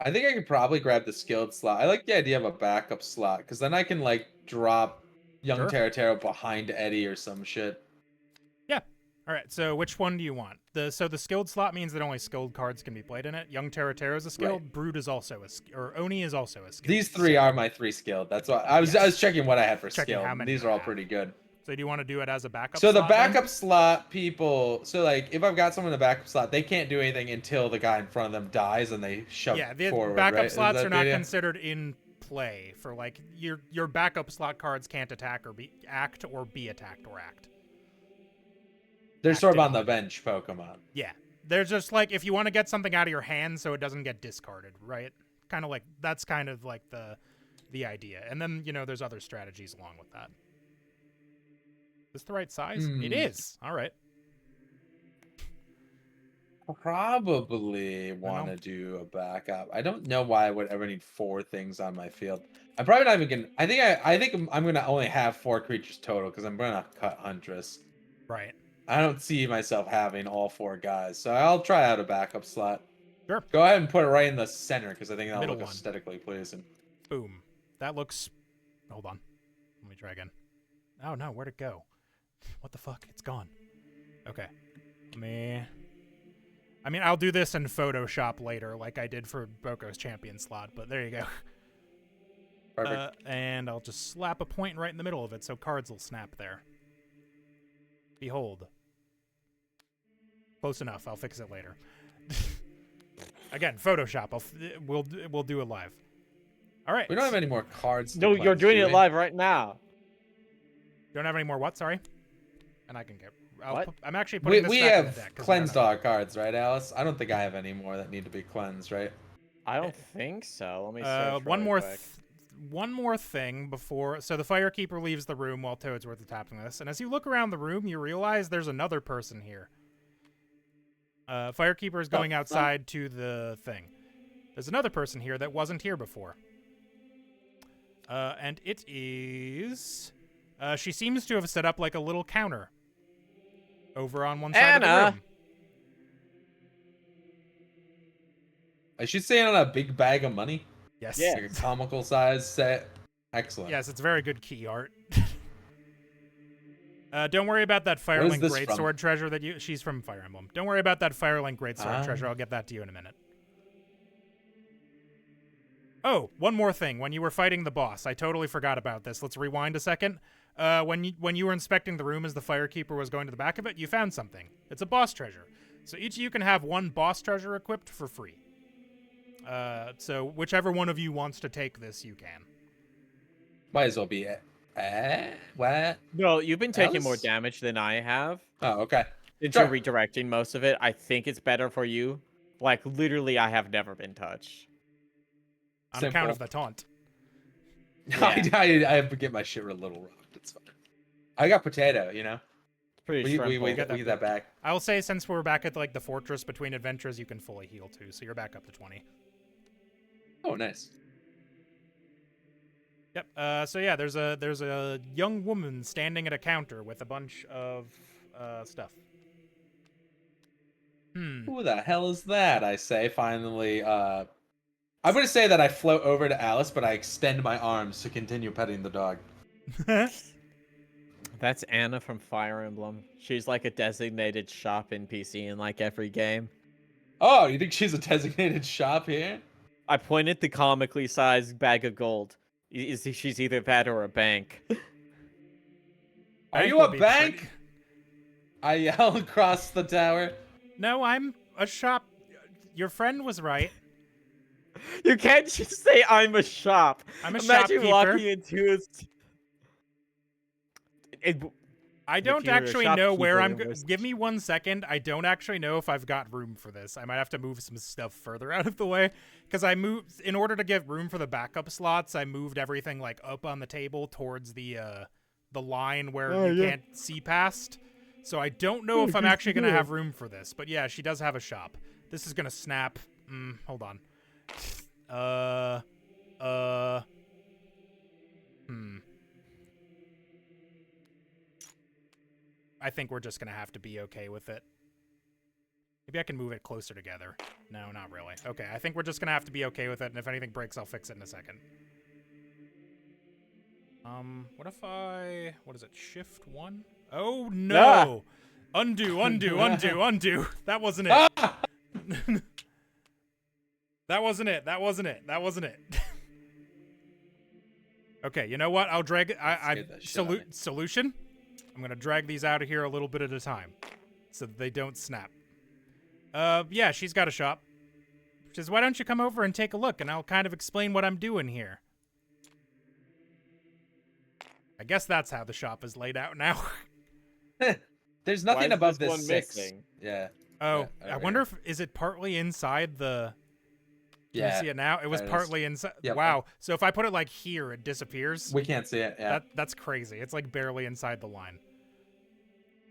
I think I could probably grab the skilled slot. I like the idea of a backup slot because then I can like drop Young Sure. Teratero behind Eddie or some shit. Yeah. All right. So which one do you want? So the skilled slot means that only skilled cards can be played in it. Young Teratero is a skilled. Right. Brood is also or Oni is also a skilled. These 3 are my 3 skilled. That's why I was checking what I had for Checking skilled. how And many these you are all have. pretty good. So do you want to do it as a backup? So the slot, then? backup slot people, so like if I've got someone in the backup slot, they can't do anything until the guy in front of them dies and they shove the forward. backup right? Is slots that are the not idea? considered in play for like your backup slot cards can't attack or act or be attacked or act. They're sort of on active. the bench Pokemon. Yeah, they're just like if you want to get something out of your hand so it doesn't get discarded, right? Kind of like that's kind of like the idea. And then there's other strategies along with that. Is this the right size? It is. All right. Probably want to do a backup. I don't know why I would ever need 4 things on my field. I'm probably not even gonna. I think I'm gonna only have 4 creatures total because I'm gonna cut Huntress. Right. I don't see myself having all 4 guys, so I'll try out a backup slot. Sure. Go ahead and put it right in the center because I think that'll Middle look one. aesthetically pleasing. Boom. That looks. Hold on. Let me try again. Oh no, where'd it go? What the fuck? It's gone. Okay. I mean, I'll do this in Photoshop later, like I did for Boco's champion slot, but there you go. Perfect. And I'll just slap a point right in the middle of it so cards will snap there. Behold. Close enough. I'll fix it later. Again, Photoshop. We'll do it live. All right. We don't have any more cards. To No, cleanse, you're doing do it we? live right now. Don't have any more what? Sorry. And I can get. What? I'm actually putting this We back in the have deck 'cause we don't cleansed have- all our cards, right, Alice? I don't think I have any more that need to be cleansed, right? I don't think so. Let me search one really more. quick. One more thing before. So the Firekeeper leaves the room while Toadsworth is tapping this, and as you look around the room, you realize there's another person here. Firekeeper is going outside to the thing. There's another person here that wasn't here before. And it is. She seems to have set up like a little counter over on one side of the Anna! room. Is she saying on a big bag of money? Yes. Yeah. Like a comical size set? Excellent. Yes, it's very good key art. Don't worry about that Where is Firelink this Greatsword treasure that you. She's from Fire Emblem. Don't worry about that Firelink Greatsword Ah. treasure. I'll get that to you in a minute. Oh, one more thing. When you were fighting the boss, I totally forgot about this. Let's rewind a second. When you were inspecting the room as the Firekeeper was going to the back of it, you found something. It's a boss treasure. So each of you can have one boss treasure equipped for free. So whichever one of you wants to take this, you can. Might as well be it. What? No, you've been taking more Alice? damage than I have. Oh, okay. Since Sure. you're redirecting most of it, I think it's better for you. Like, literally, I have never been touched. On account Simple. of the taunt. I have to get my shit a little rocked. It's fine. I got potato, you know? It's pretty We Get get that back. I will say, since we're back at like the fortress between adventures, you can fully heal too, so you're back up to 20. Oh, nice. Yep. So yeah, there's a young woman standing at a counter with a bunch of stuff. Who the hell is that? I say finally. I'm gonna say that I float over to Alice, but I extend my arms to continue petting the dog. That's Anna from Fire Emblem. She's like a designated shop NPC in like every game. Oh, you think she's a designated shop here? I pointed the comically sized bag of gold. She's either that or a bank. Are Bank you would a be bank? pretty- I yell across the tower. No, I'm a shop. Your friend was right. You can't just say I'm a shop. I'm a Imagine shopkeeper. walking into I don't you're a actually know where shopkeeper, I'm. then where's- Give me 1 second. I don't actually know if I've got room for this. I might have to move some stuff further out of the way because I moved in order to give room for the backup slots. I moved everything like up on the table towards the line where you can't see past. So I don't know if I'm actually gonna have room for this. But yeah, she does have a shop. This is gonna snap. Hold on. I think we're just gonna have to be okay with it. Maybe I can move it closer together. No, not really. Okay, I think we're just gonna have to be okay with it, and if anything breaks, I'll fix it in a second. What if I... What is it? Shift 1? Oh, no! Undo, undo, undo, undo! That wasn't it. That wasn't it. That wasn't it. That wasn't it. Okay, you know what? I'll drag it. Solution? I'm gonna drag these out of here a little bit at a time, so that they don't snap. Yeah, she's got a shop. She says, "Why don't you come over and take a look, and I'll kind of explain what I'm doing here." I guess that's how the shop is laid out now. There's Why nothing is above this this one 6. missing? Yeah. Oh, Yeah, I over wonder here. if is it partly inside the. Can Yeah. you see it now? It was there it is. partly inside. Yep. Wow. So if I put it like here, it disappears. We can't see it. Yeah. That's crazy. It's like barely inside the line.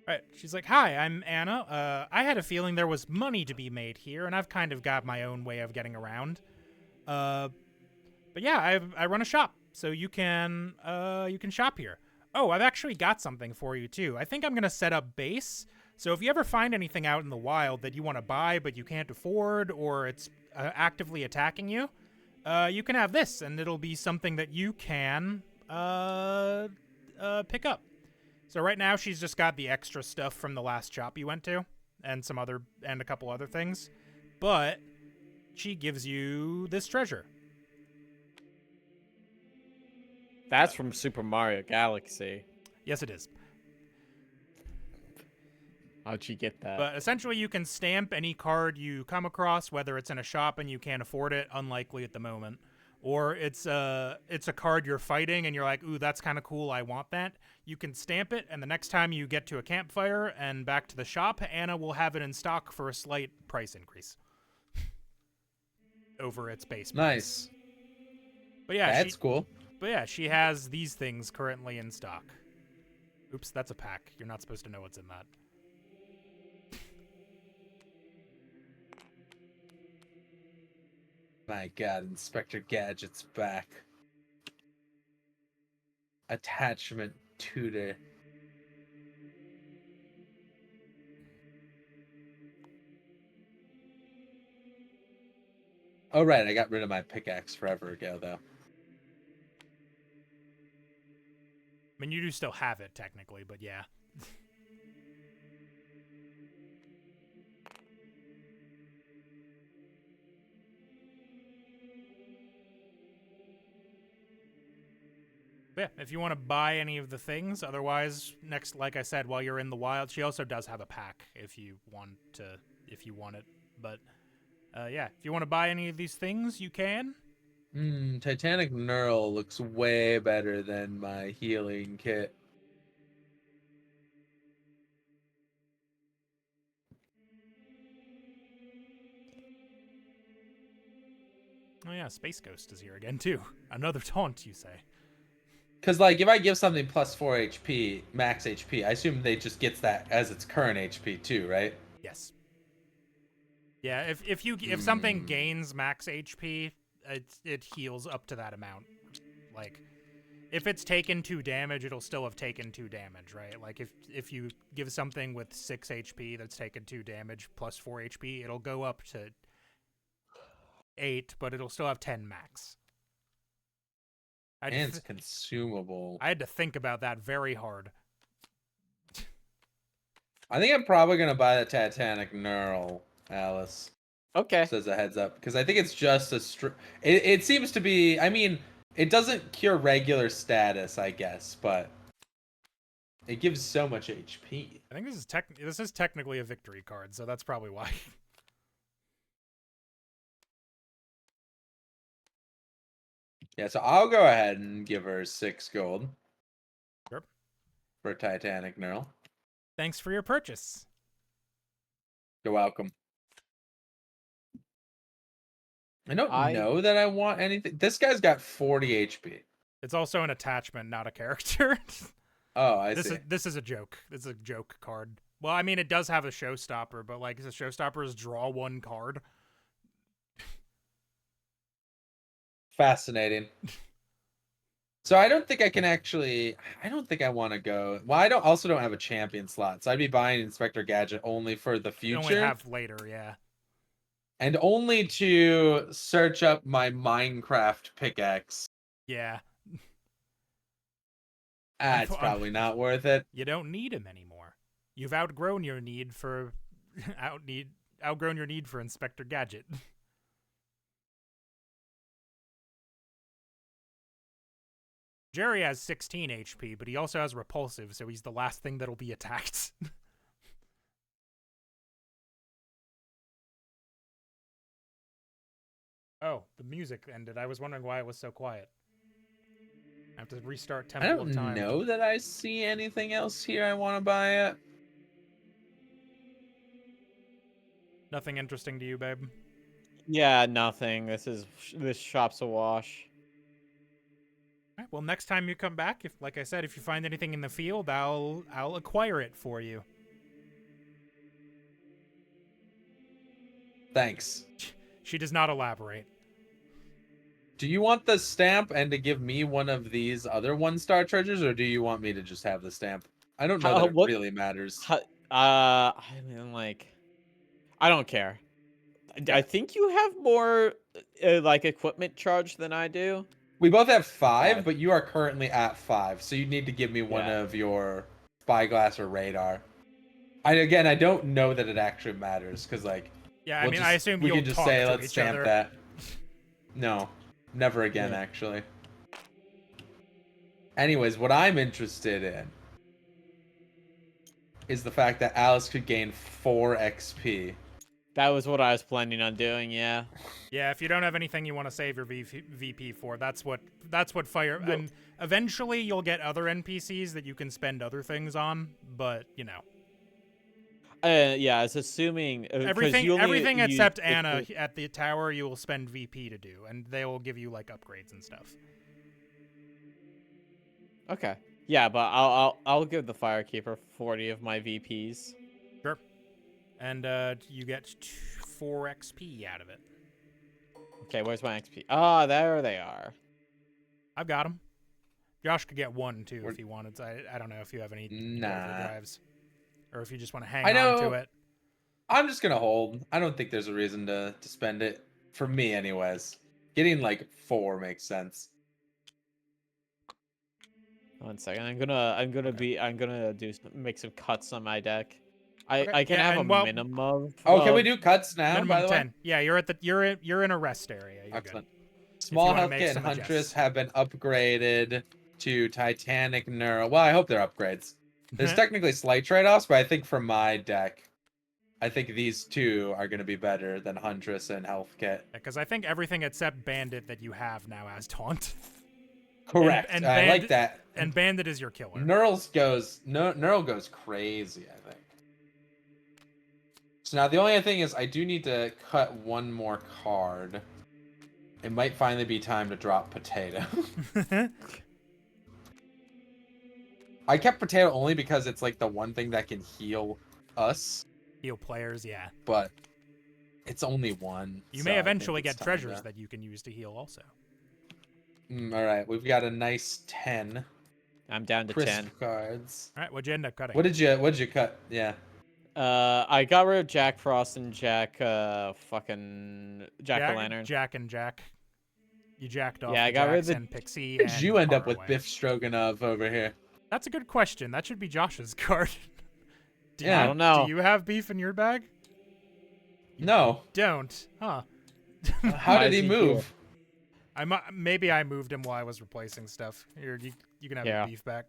Right. She's like, "Hi, I'm Anna. I had a feeling there was money to be made here, and I've kind of got my own way of getting around. But yeah, I run a shop, so you can shop here. Oh, I've actually got something for you too. I think I'm gonna set up base. So if you ever find anything out in the wild that you want to buy but you can't afford, or it's actively attacking you, you can have this, and it'll be something that you can pick up. So right now she's just got the extra stuff from the last shop you went to, and a couple other things, but she gives you this treasure. That's from Super Mario Galaxy. Yes, it is. How'd she get that? But essentially, you can stamp any card you come across, whether it's in a shop and you can't afford it, unlikely at the moment, or it's a card you're fighting and you're like, ooh, that's kind of cool, I want that. You can stamp it, and the next time you get to a campfire and back to the shop, Anna will have it in stock for a slight price increase over its base price. Nice. But yeah, That's cool. But yeah, she has these things currently in stock. Oops, that's a pack. You're not supposed to know what's in that. My God, Inspector Gadget's back. Attachment tutor. Oh, right, I got rid of my pickaxe forever ago, though. I mean, you do still have it, technically, but yeah. But yeah, if you want to buy any of the things, otherwise, next, like I said, while you're in the wild, she also does have a pack if you want it. But yeah, if you want to buy any of these things, you can. Titanic Knurl looks way better than my healing kit. Oh yeah, Space Ghost is here again too. Another taunt, you say? Because, like, if I give something plus 4 HP, max HP, I assume they just gets that as its current HP too, right? Yes. Yeah, if something gains max HP, it heals up to that amount. Like, if it's taken 2 damage, it'll still have taken 2 damage, right? Like, if you give something with 6 HP that's taken 2 damage plus 4 HP, it'll go up to 8, but it'll still have 10 max. And it's consumable. I had to think about that very hard. I think I'm probably going to buy the Titanic Knurl, Alice. Okay. Just as a heads up. Because I think it's just a... It seems to be... I mean, it doesn't cure regular status, I guess, but... It gives so much HP. I think this is technically a victory card, so that's probably why. Yeah, so I'll go ahead and give her 6 gold. Sure. For Titanic Knurl. Thanks for your purchase. You're welcome. I don't know that I want anything. This guy's got 40 HP. It's also an attachment, not a character. Oh, I see. This is a joke. This is a joke card. Well, I mean, it does have a showstopper, but like the showstopper is draw 1 card. Fascinating. So I don't think I can actually... I don't think I want to go... Well, I also don't have a champion slot, so I'd be buying Inspector Gadget only for the future. You only have later, yeah. And only to search up my Minecraft pickaxe. Yeah. It's probably not worth it. You don't need him anymore. You've outgrown your need for... outgrown your need for Inspector Gadget. Jerry has 16 HP, but he also has repulsive, so he's the last thing that'll be attacked. Oh, the music ended. I was wondering why it was so quiet. I have to restart Temple of Time. I don't know that I see anything else here I want to buy it. Nothing interesting to you, babe? Yeah, nothing. This shop's a wash. All right, well, next time you come back, like I said, if you find anything in the field, I'll acquire it for you. Thanks. She does not elaborate. Do you want the stamp and to give me one of these other 1-star treasures, or do you want me to just have the stamp? I don't know that it really matters. I mean, like, I don't care. I think you have more, like, equipment charge than I do. We both have 5, but you are currently at 5, so you need to give me one of your spyglass or radar. I don't know that it actually matters because like Yeah, I mean, I assume we you'll can just talk say to let's each stamp other. that. No, never again Yeah. actually. Anyways, what I'm interested in is the fact that Alice could gain 4 XP. That was what I was planning on doing, yeah. Yeah, if you don't have anything you want to save your VP for, that's what fire. No. And eventually, you'll get other NPCs that you can spend other things on. But you know, Yeah, I was assuming 'cause everything you only everything use except the- Anna at the tower, you will spend VP to do, and they will give you like upgrades and stuff. Okay. Yeah, but I'll give the Firekeeper 40 of my VPs. Sure. And you get 4 XP out of it. Okay, where's my XP? Ah, there they are. I've got them. Josh could get 1 too We're- if he wanted. I don't know if you have any Nah. overdrives, or if you just want to hang I on to know. it. I'm just gonna hold. I don't think there's a reason to spend it. For me, anyways. Getting like 4 makes sense. 1 second. I'm gonna make some cuts on my deck. Okay, I can yeah, have a and well- minimum. Oh, can we of- do cuts now? Minimum by the 10. way, Yeah, you're in a rest area. You're excellent. good. Small wanna Health make Kit and some Huntress adjusts. have been upgraded to Titanic Neuro. Well, I hope they're upgrades. There's technically slight trade-offs, but I think for my deck, I think these 2 are going to be better than Huntress and Health Kit. Because I think everything except Bandit that you have now has Taunt. Correct. And I like that. And Bandit is your killer. Neural goes crazy, I think. So now the only thing is I do need to cut 1 more card. It might finally be time to drop Potato. I kept Potato only because it's like the one thing that can heal us, Heal players, yeah. but it's only 1. You so may I think eventually it's get time treasures to- that you can use to heal also. All right, we've got a nice 10 I'm down to crisp 10. cards. All right, what'd you end up cutting? What did you cut? Yeah. I got rid of Jack Frost and fucking Jack-o'-lantern. Jack and Jack. You jacked off Yeah, I the got rid of Jacks the- and Pixie. How did and you end up with Faraway. Biff Stroganoff over here? That's a good question. That should be Josh's card. Yeah. I don't know. Do you have beef in your bag? No. Don't. Huh. How Why did is he he move? Maybe I moved him while I was replacing stuff. Here, you can have Yeah. your beef back.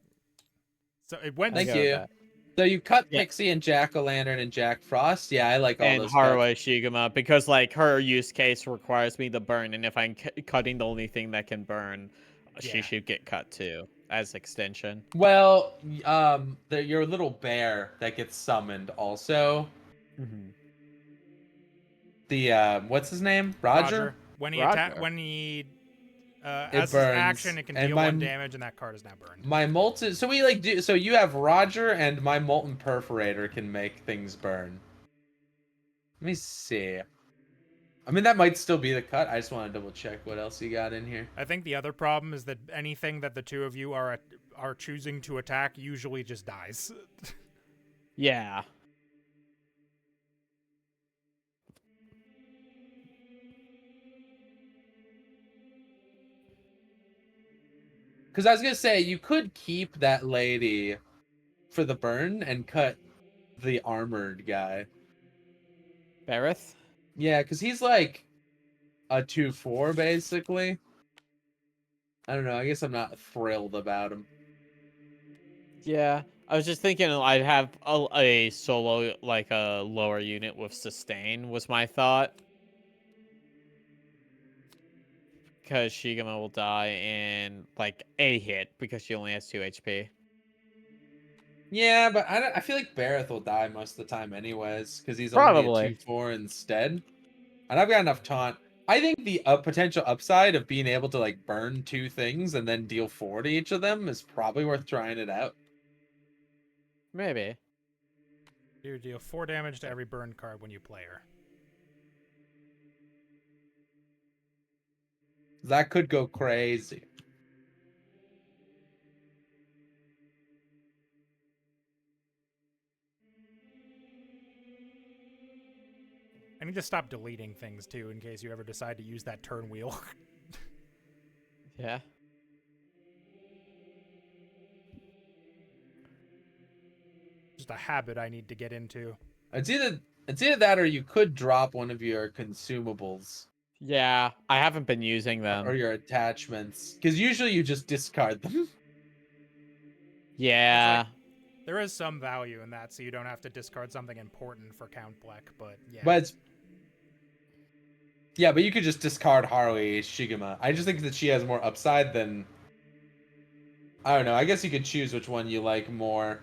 So it went. Thank I'll go with you. that. So you cut Yeah. Pixie and Jack-o'-lantern and Jack Frost. Yeah, I like all And those. Haruo Shiguma, because like her use case requires me to burn, and if I'm cutting the only thing that can burn, Yeah. she should get cut too as extension. Well, your little bear that gets summoned also. The what's his name? Roger. When he Roger. as his burns, action, it can and deal my- 1 damage, and that card is now burned. My molten. So we like do. So you have Roger, and my molten perforator can make things burn. Let me see. I mean, that might still be the cut. I just want to double check what else you got in here. I think the other problem is that anything that the 2 of you are choosing to attack usually just dies. Yeah. Because I was gonna say you could keep that lady for the burn and cut the armored guy. Berith? Yeah, because he's like a 2/4 basically. I don't know. I guess I'm not thrilled about him. Yeah. I was just thinking I'd have a solo, like a lower unit with sustain was my thought. Because Shiguma will die in like a hit because she only has 2 HP. Yeah, but I feel like Bareth will die most of the time anyways, because he's Probably. only a 2/4 instead. And I've got enough taunt. I think the potential upside of being able to like burn 2 things and then deal 4 to each of them is probably worth trying it out. Maybe. You deal 4 damage to every burned card when you play her. That could go crazy. I need to stop deleting things too, in case you ever decide to use that turn wheel. Yeah. just a habit I need to get into. It's either that or you could drop one of your consumables Yeah, I haven't been using them. or your attachments, because usually you just discard them. Yeah. There is some value in that, so you don't have to discard something important for Count Black, but yeah. But you could just discard Harui Shigema. I just think that she has more upside than, I don't know. I guess you could choose which one you like more.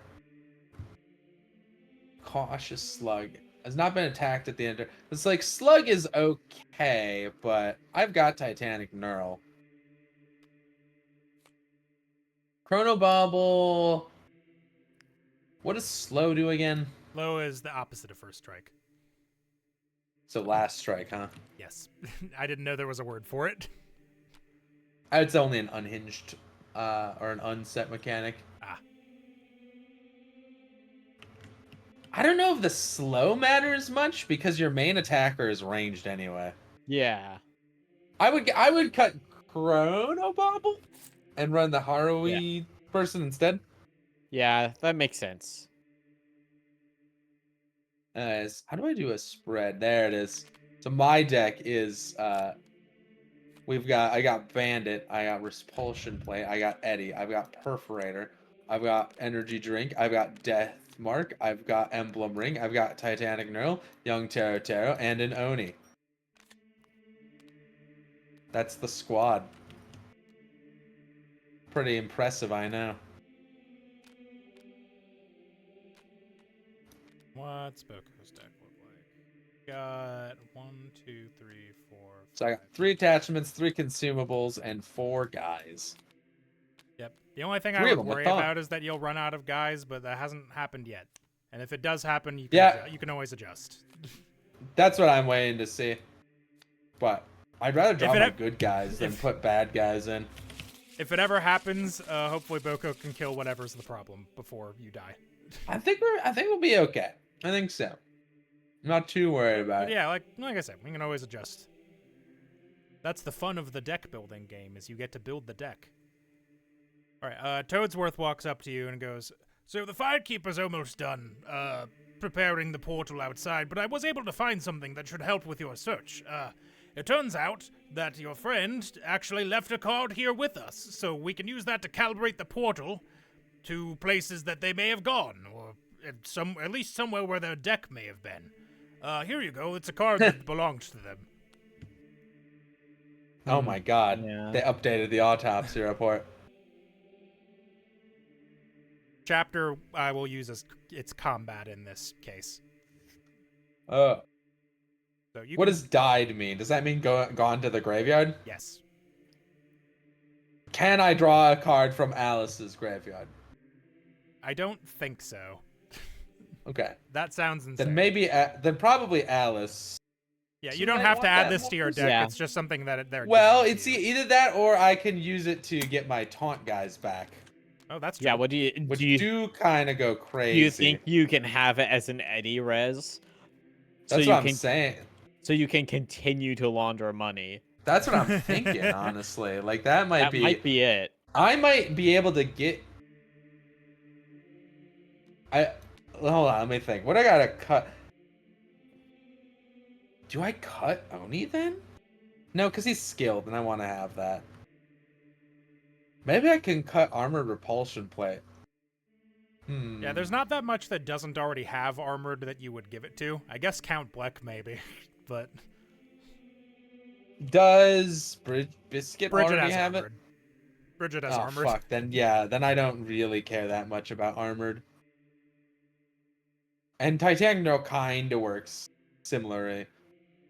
Cautious Slug has not been attacked at the end. It's like Slug is okay, but I've got Titanic Neural. Chronobobble. What does Slow do again? Low is the opposite of First Strike. So Last Strike, huh? Yes. I didn't know there was a word for it. It's only an unhinged or an unset mechanic. Ah. I don't know if the slow matters much because your main attacker is ranged anyway. Yeah. I would cut Chronobobble and run the Harui person instead. Yeah, that makes sense. How do I do a spread? There it is. So my deck is I got Bandit, I got Repulsion Plate, I got Eddie, I've got Perforator, I've got Energy Drink, I've got Death Mark, I've got Emblem Ring, I've got Titanic Neural, Young Taro, and an Oni. That's the squad. Pretty impressive, I know. What's Boco's deck look like? Got 1, 2, 3, 4. So I got 3 attachments, 3 consumables, and 4 guys. Yep. The only thing I Three of would them, I worry thought. about is that you'll run out of guys, but that hasn't happened yet. And if it does happen, you can always adjust. That's what I'm waiting to see. But I'd rather draw it my hap- good guys than put bad guys in. If it ever happens, hopefully Boco can kill whatever's the problem before you die. I think we'll be okay. I think so. I'm not too worried about But it. yeah, like I said, we can always adjust. That's the fun of the deck building game, is you get to build the deck. Alright, Toadsworth walks up to you and goes, "So the Firekeeper's almost done, preparing the portal outside, but I was able to find something that should help with your search. It turns out that your friend actually left a card here with us, so we can use that to calibrate the portal to places that they may have gone, or at least somewhere where their deck may have been. Here you go, it's a card that belongs to them." Oh my god. Yeah. They updated the autopsy report. Chapter I will use as its combat in this case. Oh. So you What can- does died mean? Does that mean gone to the graveyard? Yes. Can I draw a card from Alice's graveyard? I don't think so. Okay. That sounds insane. Then probably Alice. Yeah, So you don't might have to want add that this to your more. deck. Yeah. It's just something that they're Well, giving it's to you. either that or I can use it to get my taunt guys back. Oh, that's true. Yeah, what do you Which do? You do kind of go crazy. do you think you can have it as an Eddie res? That's you what I'm can saying. so you can continue to launder money. That's what I'm thinking, honestly. Like that might Might be it. I might be able to get. Hold on, let me think. What I gotta cut? Do I cut Oni then? No, because he's skilled, and I want to have that. Maybe I can cut Armored Repulsion Plate. Yeah, there's not that much that doesn't already have armored that you would give it to. I guess Count Bleck maybe, but Does Biscuit Bridget already has have armored. it? Bridget has Oh armored. fuck! Then I don't really care that much about Armored. And Titanic Neural kind of works similarly.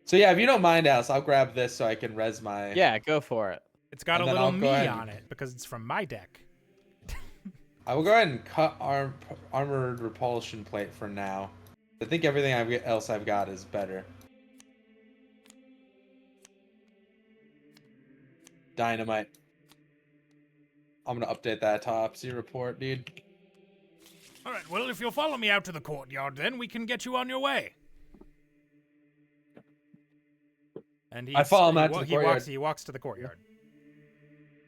So yeah, if you don't mind, Alice, I'll grab this so I can res my. Yeah, go for it. It's got And a then little I'll go me ahead on it because it's from my deck. I will go ahead and cut Armored Repulsion Plate for now. I think everything else I've got is better. Dynamite. I'm gonna update that autopsy report, dude. All right, well, if you'll follow me out to the courtyard, then we can get you on your way. And I follow him out to the courtyard. He walks to the courtyard.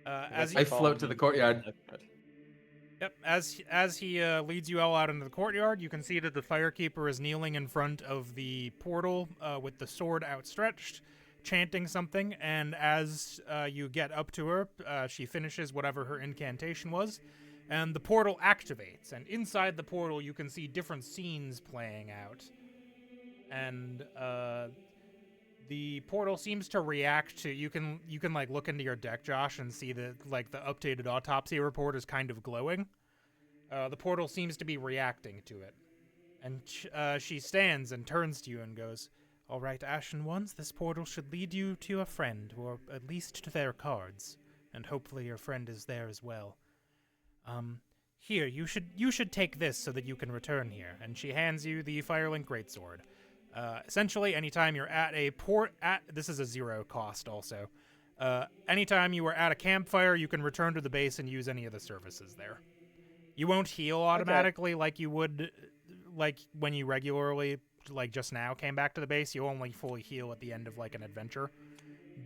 As I you float to the courtyard. Yep. As he leads you all out into the courtyard, you can see that the firekeeper is kneeling in front of the portal with the sword outstretched, chanting something. And as you get up to her, she finishes whatever her incantation was, and the portal activates. And inside the portal, you can see different scenes playing out. And the portal seems to react to you can like look into your deck, Josh, and see that like the updated autopsy report is kind of glowing. The portal seems to be reacting to it, and she stands and turns to you and goes, "All right, Ashen Ones, this portal should lead you to a friend, or at least to their cards, and hopefully your friend is there as well. Here, you should take this so that you can return here." And she hands you the Firelink Greatsword. Essentially, anytime you're at a this is a 0 cost also. Anytime you are at a campfire, you can return to the base and use any of the services there. You won't heal automatically like you would, like when you regularly, like just now, came back to the base. You only fully heal at the end of like an adventure,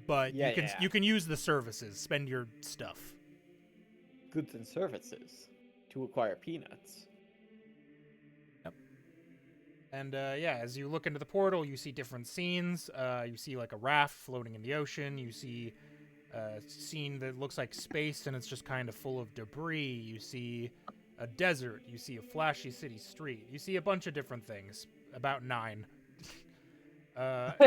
but you can use the services, spend your stuff. Goods and services to acquire peanuts. And yeah, as you look into the portal, you see different scenes. You see like a raft floating in the ocean. You see a scene that looks like space and it's just kind of full of debris. You see a desert. You see a flashy city street. You see a bunch of different things. About 9. About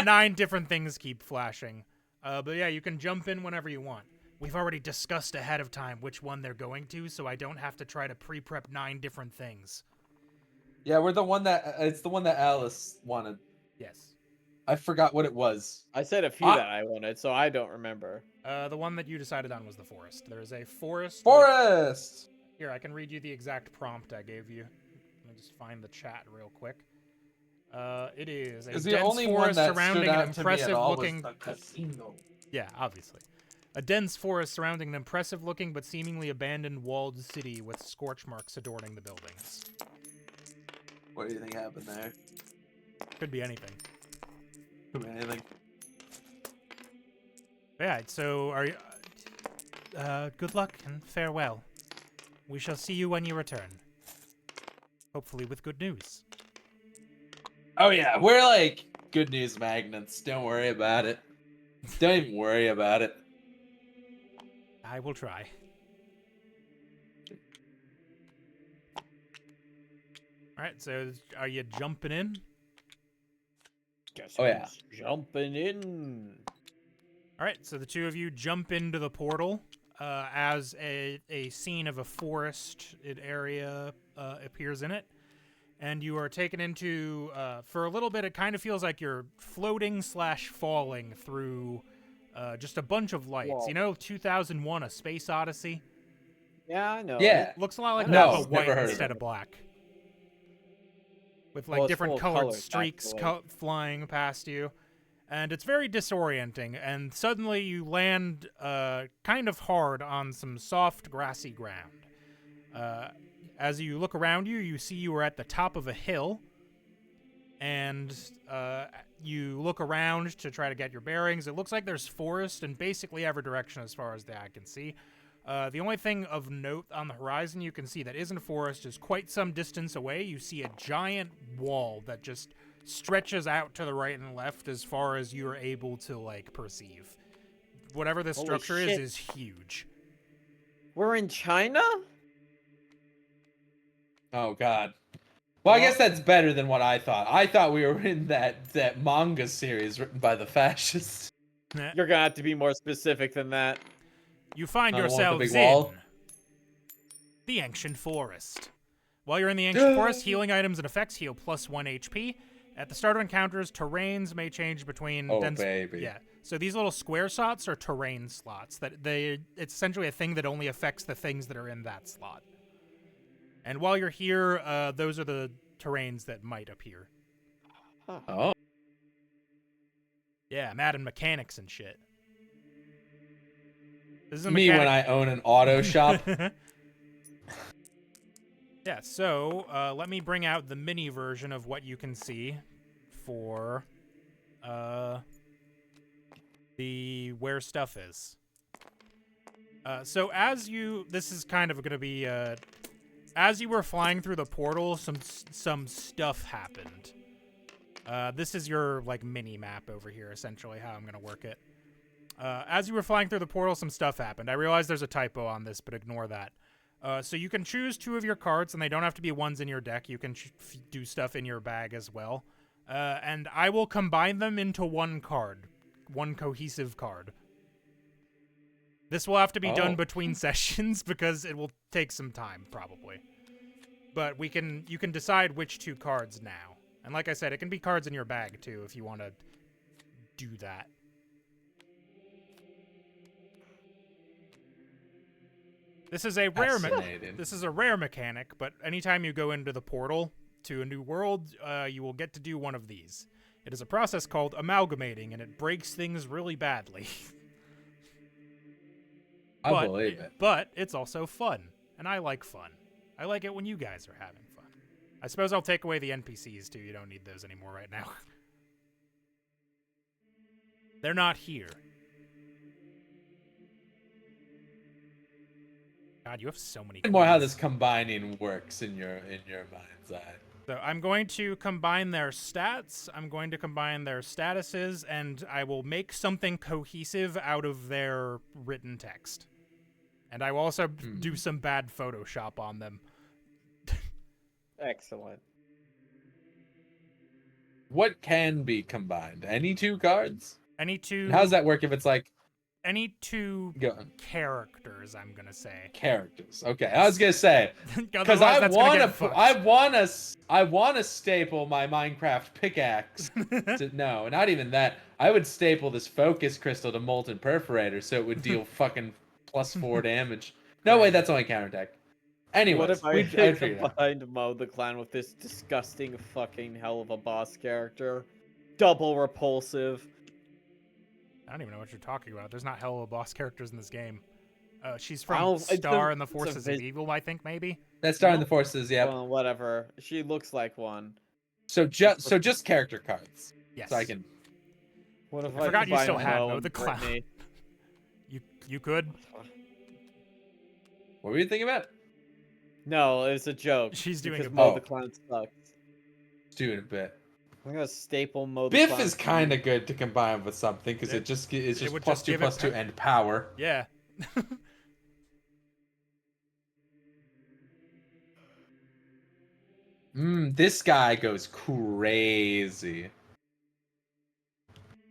9 different things keep flashing. But yeah, you can jump in whenever you want. We've already discussed ahead of time which one they're going to, so I don't have to try to pre-prep 9 different things. Yeah, we're the one that it's the one that Alice wanted. Yes. I forgot what it was. I said a few that I wanted, so I don't remember. The one that you decided on was the forest. There is a forest. Forest! Here, I can read you the exact prompt I gave you. Let me just find the chat real quick. It is a dense forest surrounding an impressive-looking. Yeah, obviously. A dense forest surrounding an impressive-looking but seemingly abandoned walled city with scorch marks adorning the buildings. What do you think happened there? Could be anything. Could be anything. Yeah, so are you... good luck and farewell. We shall see you when you return. Hopefully with good news. Oh yeah, we're like good news magnets. Don't worry about it. Don't even worry about it. I will try. Alright, so are you jumping in? Guess Oh yeah. Jumping in. Alright, so the two of you jump into the portal as a scene of a forest area appears in it. And you are taken into, for a little bit, it kind of feels like you're floating / falling through just a bunch of lights. Whoa. You know 2001: A Space Odyssey? Yeah, I know. Yeah. Looks a lot like No, that, but white never heard of instead it. of black. With Well, like it's different full of colored colors, streaks actually. flying past you. And it's very disorienting, and suddenly you land kind of hard on some soft, grassy ground. As you look around you, you see you are at the top of a hill, and you look around to try to get your bearings. It looks like there's forest in basically every direction as far as the eye can see. The only thing of note on the horizon you can see that isn't a forest is quite some distance away. You see a giant wall that just stretches out to the right and left as far as you're able to, like, perceive. Whatever the Holy structure shit. is huge. We're in China? Oh god. Well, I guess that's better than what I thought. I thought we were in that manga series written by the fascists. You're gonna have to be more specific than that. You find The one with the yourselves big wall? in the Ancient Forest. While you're in the Ancient Forest, healing items and effects heal +1 HP. At the start of encounters, terrains may change between Oh, baby. Yeah. So these little square slots are terrain slots. It's essentially a thing that only affects the things that are in that slot. And while you're here, those are the terrains that might appear. Huh. Oh. Yeah, I'm adding mechanics and shit. This is a Me when I own an auto shop. Yeah, so let me bring out the mini version of what you can see for the where stuff is. So this is kind of going to be, as you were flying through the portal, some stuff happened. This is your, like, mini-map over here, essentially, how I'm going to work it. As you were flying through the portal, some stuff happened. I realize there's a typo on this, but ignore that. So you can choose 2 of your cards, and they don't have to be ones in your deck. You can do stuff in your bag as well. And I will combine them into one card. One cohesive card. This will have to be done between sessions because it will take some time, probably. But you can decide which 2 cards now. And like I said, it can be cards in your bag, too, if you want to do that. This is a rare mechanic, but anytime you go into the portal to a new world, you will get to do one of these. It is a process called amalgamating, and it breaks things really badly. I believe it. But it's also fun, and I like fun. I like it when you guys are having fun. I suppose I'll take away the NPCs, too. You don't need those anymore right now. They're not here. God, you have so many More how this combining works in your mind's eye. So I'm going to combine their stats, I'm going to combine their statuses, and I will make something cohesive out of their written text. And I will also do some bad Photoshop on them. Excellent. What can be combined? Any 2 cards? Any 2... And how does that work if it's like... Any 2 characters, I'm gonna say. Characters. Okay, I was gonna say because I want to staple my Minecraft pickaxe. No, not even that. I would staple this focus crystal to molten perforator so it would deal fucking +4 damage. No way, that's only counterattack. Anyway, what if I combined Mo the Clown with this disgusting fucking hell of a boss character? Double repulsive. I don't even know what you're talking about. There's not hell of a boss characters in this game. She's from Star and the Forces of Evil, I think, maybe? That's Star and the Forces, yeah. Well, whatever. She looks like one. So just character cards. Yes. So I can... What if I forgot you still had Mo the Clown. You could? What were you thinking about? No, it's a joke. She's doing because a Mo the Clown sucks. Doing a bit. I'm gonna staple Mo the Biff Clown. is kind of good to combine with something because it's just +2/+2 and power. Yeah. This guy goes crazy.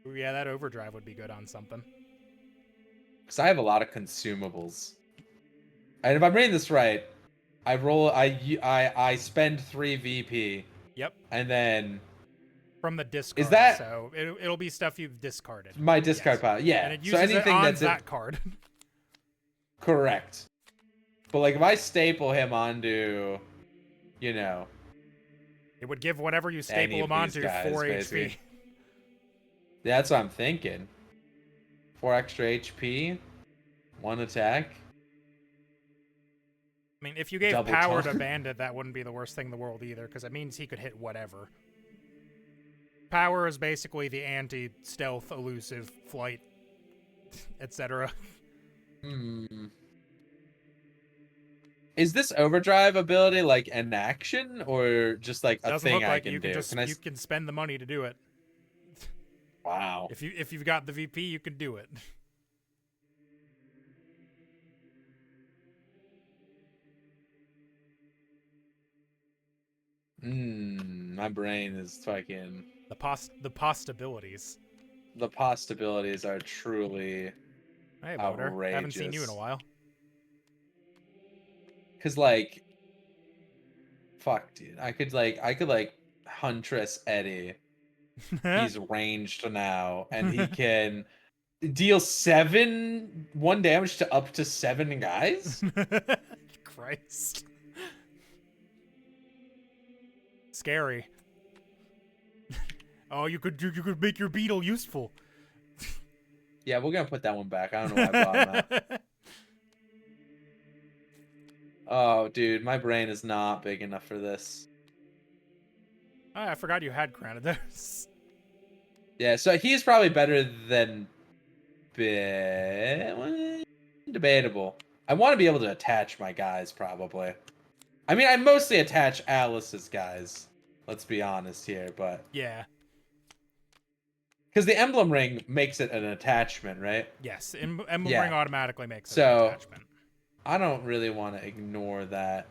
Ooh, yeah, that overdrive would be good on something. Because I have a lot of consumables. And if I'm reading this right, I spend 3 VP. Yep. And then... From the discard, is that... so it'll be stuff you've discarded. My discard pile, yeah. And it uses anything on that card. Correct. But like if I staple him onto, you know... It would give whatever you staple him onto 4 HP. That's what I'm thinking. 4 extra HP, 1 attack. I mean, if you gave power to Bandit, that wouldn't be the worst thing in the world either, because it means he could hit whatever. Power is basically the anti-stealth, elusive, flight, etc. Is this overdrive ability like an action or just like a thing I can do? You can spend the money to do it. Wow. If you've got the VP, you can do it. My brain is fucking... The possibilities. The possibilities are truly outrageous. Haven't seen you in a while. Cause like, fuck, dude, I could Huntress Eddie. He's ranged now, and he can deal 1 damage to up to 7 guys. Christ. Scary. Oh, you could make your beetle useful. Yeah, we're gonna put that one back. I don't know why I brought him out. Oh, dude, my brain is not big enough for this. Oh, I forgot you had granted those. Yeah, so he's probably better than Biff. Debatable. I want to be able to attach my guys, probably. I mean, I mostly attach Alice's guys. Let's be honest here, but... Yeah. Because the emblem ring makes it an attachment, right? Yes, emblem Yeah. ring automatically makes it So- an attachment. I don't really want to ignore that.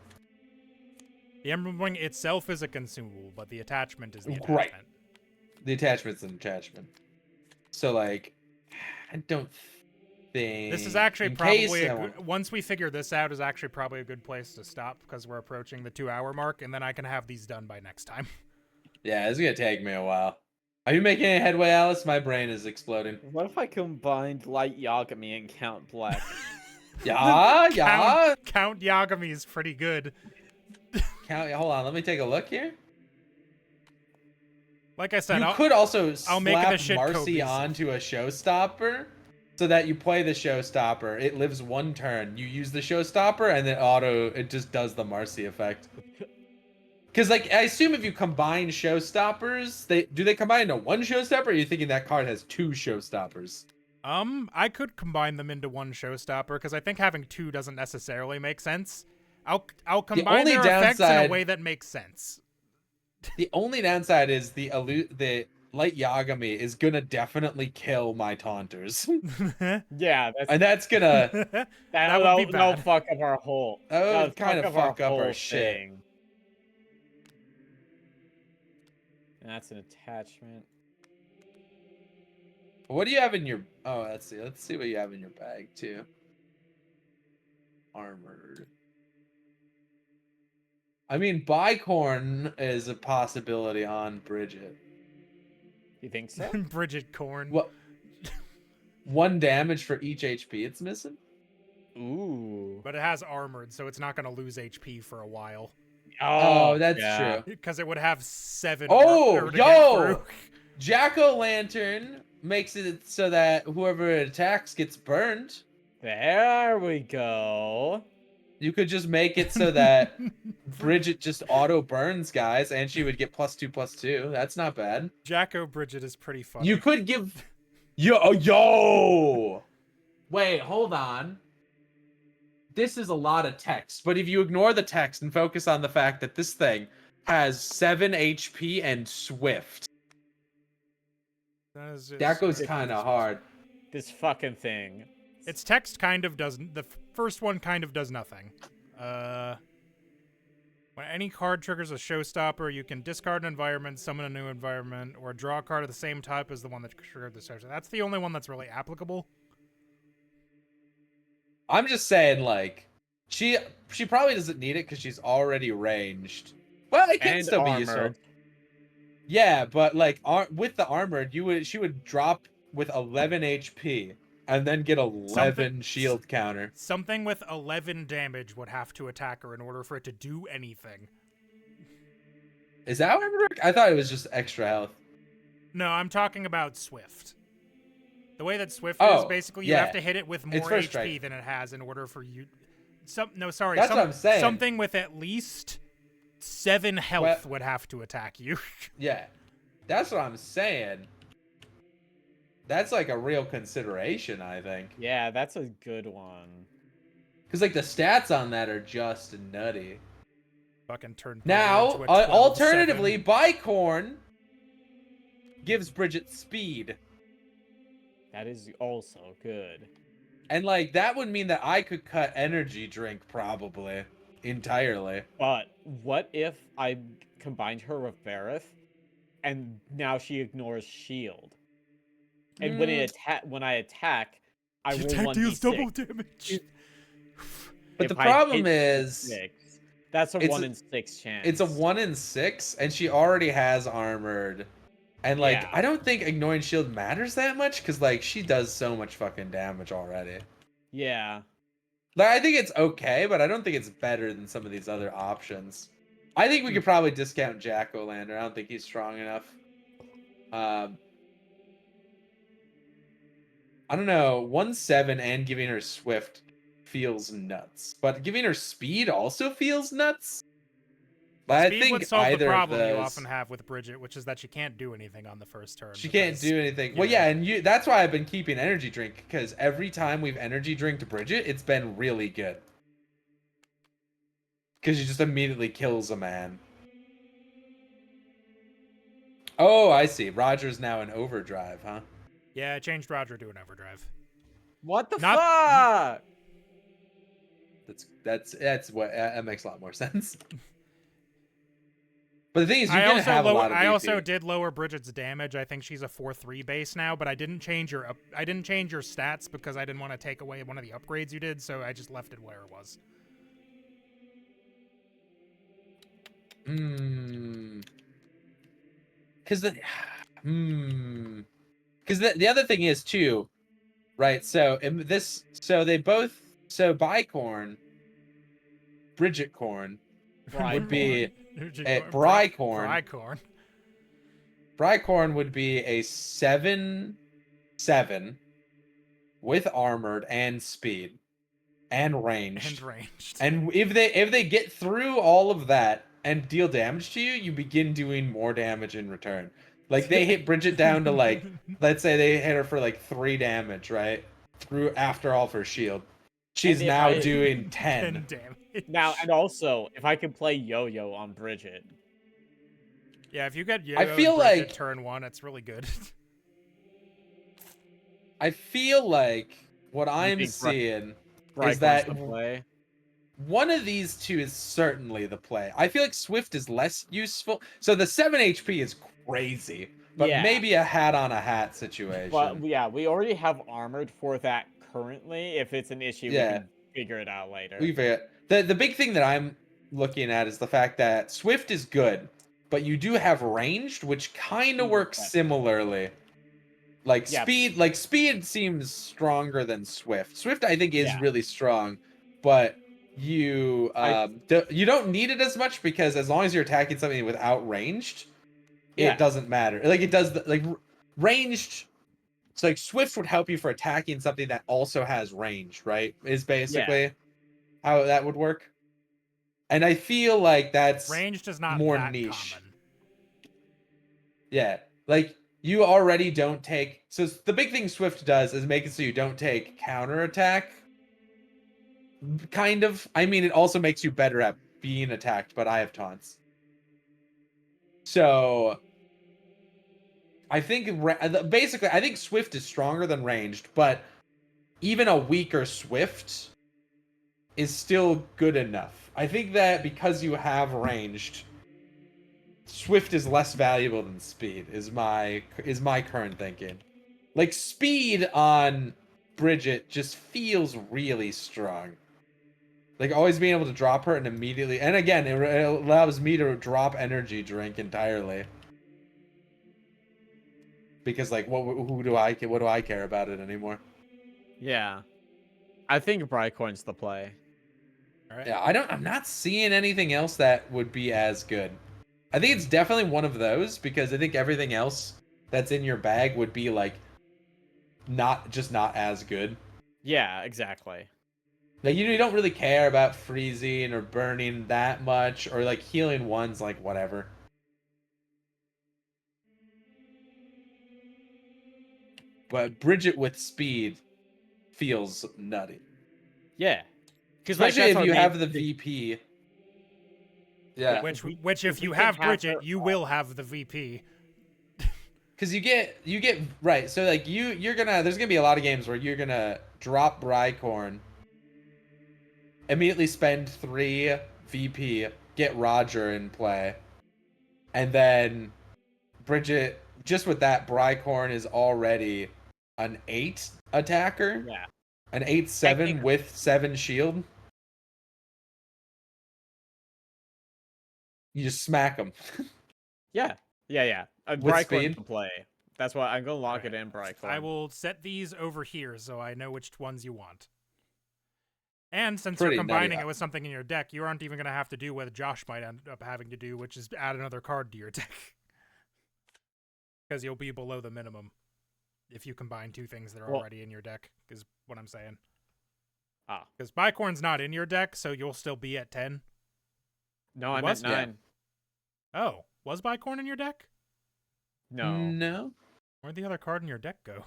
The emblem ring itself is a consumable, but the attachment is the attachment. Right. The attachment's an attachment. So, like, I don't think... This is actually in probably case I want- once we figure this out is actually probably a good place to stop because we're approaching the 2-hour mark, and then I can have these done by next time. Yeah, it's gonna take me a while. Are you making any headway, Alice? My brain is exploding. What if I combined Light Yagami and Count Black? Yeah, yeah. Count Yagami is pretty good. Hold on, let me take a look here. Like I said, You could also I'll make it slap a shit Marcy Kobe. onto a showstopper so that you play the showstopper. It lives one turn. You use the showstopper and then it just does the Marcy effect. Because, like, I assume if you combine showstoppers, do they combine into one showstopper, or are you thinking that card has 2 showstoppers? I could combine them into one showstopper because I think having 2 doesn't necessarily make sense. I'll combine only their effects in a downside- way that makes sense. The only downside is the Light Yagami is gonna definitely kill my taunters. Yeah, that's And that's gonna That would be that'll bad. fuck up our whole. That would that'll kind of fuck up our whole shit. thing. And that's an attachment. What do you have in your... Oh, let's see. Let's see what you have in your bag, too. Armored. I mean, Bicorn is a possibility on Bridget. You think so? Bridget Korn. What? 1 damage for each HP it's missing? Ooh. But it has armored, so it's not going to lose HP for a while. Oh, that's yeah. true. Because it would have 7 Oh, to get yo! through. Jack-o'-lantern makes it so that whoever it attacks gets burned. There we go. You could just make it so that Bridget just auto burns guys, and she would get +2/+2. That's not bad. Jacko Bridget is pretty funny. You could give... Yo! Wait, hold on. This is a lot of text, but if you ignore the text and focus on the fact that this thing has 7 HP and Swift, that goes kind of hard. This fucking thing. Its text kind of does... The first one kind of does nothing. When any card triggers a showstopper, you can discard an environment, summon a new environment, or draw a card of the same type as the one that triggered the showstopper. That's the only one that's really applicable. I'm just saying, like, she probably doesn't need it because she's already ranged. Well, it can And still be armored. useful. Yeah, but like with the armored, she would drop with 11 HP and then get 11 shield counter. Something with 11 damage would have to attack her in order for it to do anything. Is that how it worked? I thought it was just extra health. No, I'm talking about Swift. The way that Swift Oh, is, basically, you yeah. have to hit it with It's more first HP strike. than it has in order for you... That's what I'm saying. Something with at least 7 health would have to attack you. Yeah, that's what I'm saying. That's like a real consideration, I think. Yeah, that's a good one. Because like the stats on that are just nutty. Fucking turn Now, into a 12/7. alternatively, Bicorn gives Bridget speed. That is also good. And like that would mean that I could cut energy drink probably entirely. But what if I combined her with Varith, and now she ignores shield? And when I attack, I The roll attack 1d6. deals double damage. But If the I problem hit is 6, that's a it's 1 a- in 6 chance. it's a 1 in 6 and she already has armored. And like Yeah. I don't think ignoring shield matters that much cuz like she does so much fucking damage already. Yeah. Like I think it's okay, but I don't think it's better than some of these other options. I think we could probably discount Jack-o'-lantern. I don't think he's strong enough. I don't know. 1/7 and giving her Swift feels nuts, but giving her speed also feels nuts. But I Speed think would solve the either of problem you those. often have with Bridget, which is that she can't do anything on the first turn. She can't because- do anything. Well, yeah, and that's why I've been keeping energy drink, because every time we've energy drinked Bridget, it's been really good. Because she just immediately kills a man. Oh, I see. Roger's now in overdrive, huh? Yeah, I changed Roger to an overdrive. What the Not- fuck? That's what that makes a lot more sense. But the thing is, I you're gonna have a lot of I VP. also did lower Bridget's damage. I think she's a 4/3 base now, but I didn't change your stats because I didn't want to take away one of the upgrades you did, so I just left it where it was. Because the other thing is too, right? So Bicorn, Bridget Corn would be Brycorn. Brycorn. Brycorn would be a 7/7 with armored and speed and ranged. And if they get through all of that and deal damage to you, you begin doing more damage in return. Like they hit Bridget down to like, let's say they hit her for like 3 damage, right? Through after all of her shield. She's now doing 10. 10 damage. Now, and also, if I could play Yo-Yo on Bridget. Yeah, if you get Yo-Yo I feel and Bridget like turn 1, it's really good. I feel like what I'm seeing is Brycorn's that the play. one of these two is certainly the play. I feel like Swift is less useful. So the 7 HP is crazy, but Yeah. maybe a hat on a hat situation. But yeah, we already have armored for that currently. If it's an issue, we can figure it out later. The big thing that I'm looking at is the fact that Swift is good, but you do have ranged, which kind of works similarly. Like speed seems stronger than Swift. Swift I think is really strong, but you you don't need it as much because as long as you're attacking something without ranged, it doesn't matter. Like it does ranged. So like Swift would help you for attacking something that also has range, right? Is basically how that would work. And I feel like that's Ranged is not more that niche. common. Yeah, like you already don't take. So the big thing Swift does is make it so you don't take counterattack. Kind of. I mean, it also makes you better at being attacked, but I have taunts. So I think basically, I think Swift is stronger than ranged, but even a weaker Swift is still good enough. I think that because you have ranged, Swift is less valuable than speed. Is my current thinking. Like speed on Bridget just feels really strong. Like always being able to drop her and immediately, and again, it allows me to drop energy drink entirely. Because like, what do I care about it anymore? Yeah, I think Brycorn's the play. All right. Yeah, I'm not seeing anything else that would be as good. I think it's definitely one of those because I think everything else that's in your bag would be like not as good. Yeah, exactly. Like you don't really care about freezing or burning that much, or like healing one's like whatever. But Bridget with speed feels nutty. Yeah, because Especially if you have the VP. Yeah. Which if you have Bridget, you will have the VP. Because you get right. So like there's gonna be a lot of games where you're gonna drop Brycorn, immediately spend 3 VP, get Roger in play, and then Bridget, just with that, Brycorn is already an 8 attacker. Yeah. An 8/7 with 7 shield. You just smack them. Yeah. Brycorn's the play. That's why I'm gonna lock it in, Brycorn. I will set these over here so I know which ones you want. And since Pretty you're combining nutty. it with something in your deck, you aren't even going to have to do what Josh might end up having to do, which is add another card to your deck. Because you'll be below the minimum if you combine 2 things that are already in your deck, is what I'm saying. Because Bicorn's not in your deck, so you'll still be at 10. No, I'm at 9. Oh, was Bicorn in your deck? No. No. Where'd the other card in your deck go?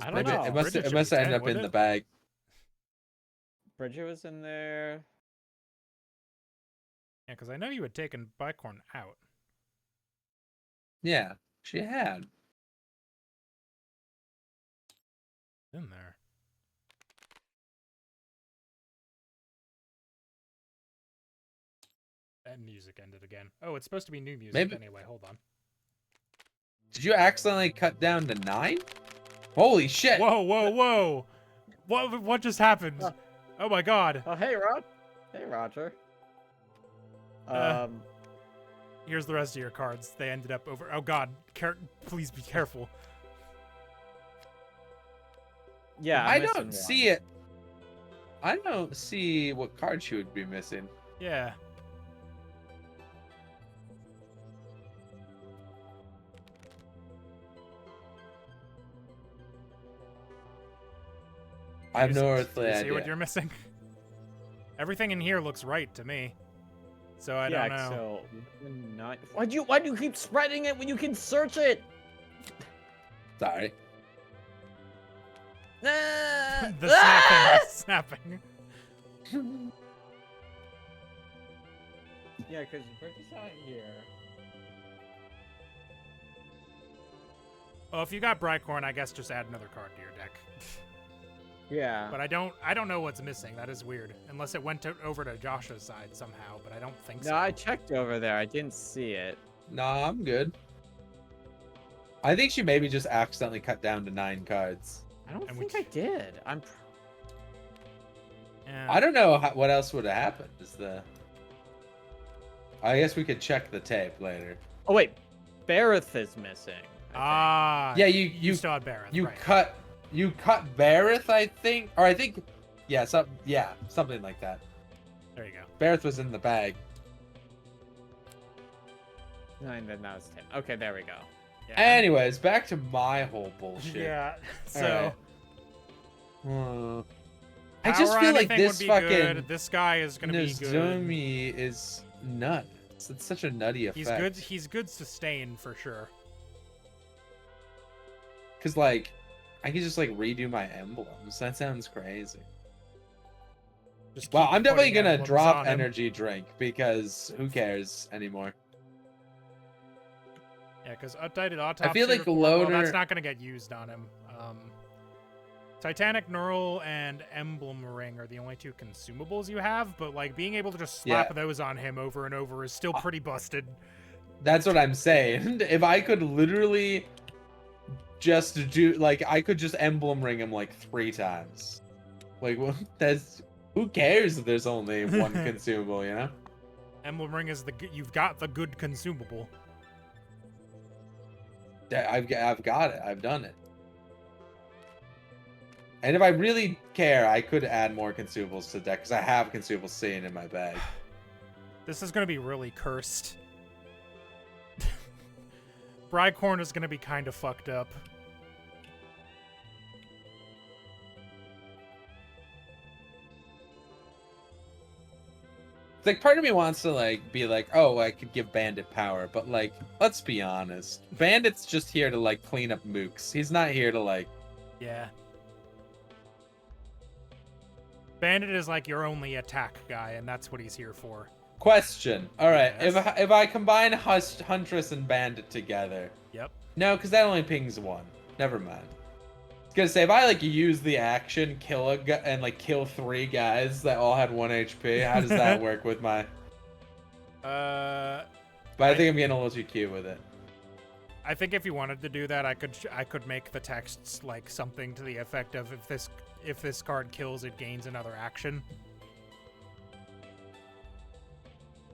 I don't Maybe know. it must Bridget it should must be end dead, up in wouldn't the it? bag. Bridget was in there. Yeah, because I know you had taken Bicorn out. Yeah, she had. In there. That music ended again. Oh, it's supposed to be new music Maybe- anyway. Hold on. Did you accidentally cut down to 9? Holy shit! Whoa, whoa, whoa! What just happened? Uh. Oh my god. Oh, hey, Rod. Hey, Roger. Here's the rest of your cards. They ended up over. Oh god. Please be careful. Yeah, I don't see it. I don't see what card she would be missing. Yeah. I have You no s- earthly do you see idea. what you're missing? Everything in here looks right to me. So I don't know. So why do you keep spreading it when you can search it? Sorry. Nah. The snapping. The snapping. Yeah, because Bridget's not here. Well, if you got Bricorn, I guess just add another card to your deck. Yeah. But I don't know what's missing. That is weird. Unless it went over to Josh's side somehow, but I don't think so. No, I checked over there. I didn't see it. Nah, I'm good. I think she maybe just accidentally cut down to 9 cards. I don't And think we- I did. Yeah. I don't know what else would have happened. I guess we could check the tape later. Oh wait, Bareth is missing. I Yeah, you you still had Barrett. you right. cut Bareth, I think, or I think, yeah, something like that. There you go. Bareth was in the bag. think. And then that was 10. Okay, there we go. Yeah. Anyways, back to my whole bullshit. Yeah. So. Alright. I power just on feel like anything this would be fucking good. This guy is gonna be good. Nozumi is nuts. It's such a nutty effect. He's good. He's good sustain for sure. Cause like, I can just like redo my emblems. That sounds crazy. Just Well, keep I'm definitely putting gonna emblems drop on him. energy drink because who cares anymore? Yeah, because updated autopsy. I feel like report, well, loader. that's not gonna get used on him. Titanic Knurl and Emblem Ring are the only 2 consumables you have, but like being able to just slap Yeah. those on him over and over is still pretty busted. That's what I'm saying. If I could literally just do like, I could just emblem ring him like 3 times. Like, well, that's who cares if there's only 1 consumable, you know? Emblem Ring is you've got the good consumable. Yeah, I've got it. I've done it. And if I really care, I could add more consumables to the deck because I have consumables sitting in my bag. This is gonna be really cursed. Bricorn is gonna be kind of fucked up. It's like part of me wants to like be like, oh, I could give Bandit power, but like, let's be honest. Bandit's just here to like clean up mooks. He's not here to like. Yeah. Bandit is like your only attack guy, and that's what he's here for. Question. All right, Yes. if I combine Huntress and Bandit together. Yep. No, because that only pings 1. Never mind. I was gonna say if I like use the action, kill and like kill 3 guys that all had 1 HP. How does that work with my? But I think I'm getting a little too cute with it. I think if you wanted to do that, I could make the texts like something to the effect of if this card kills, it gains another action.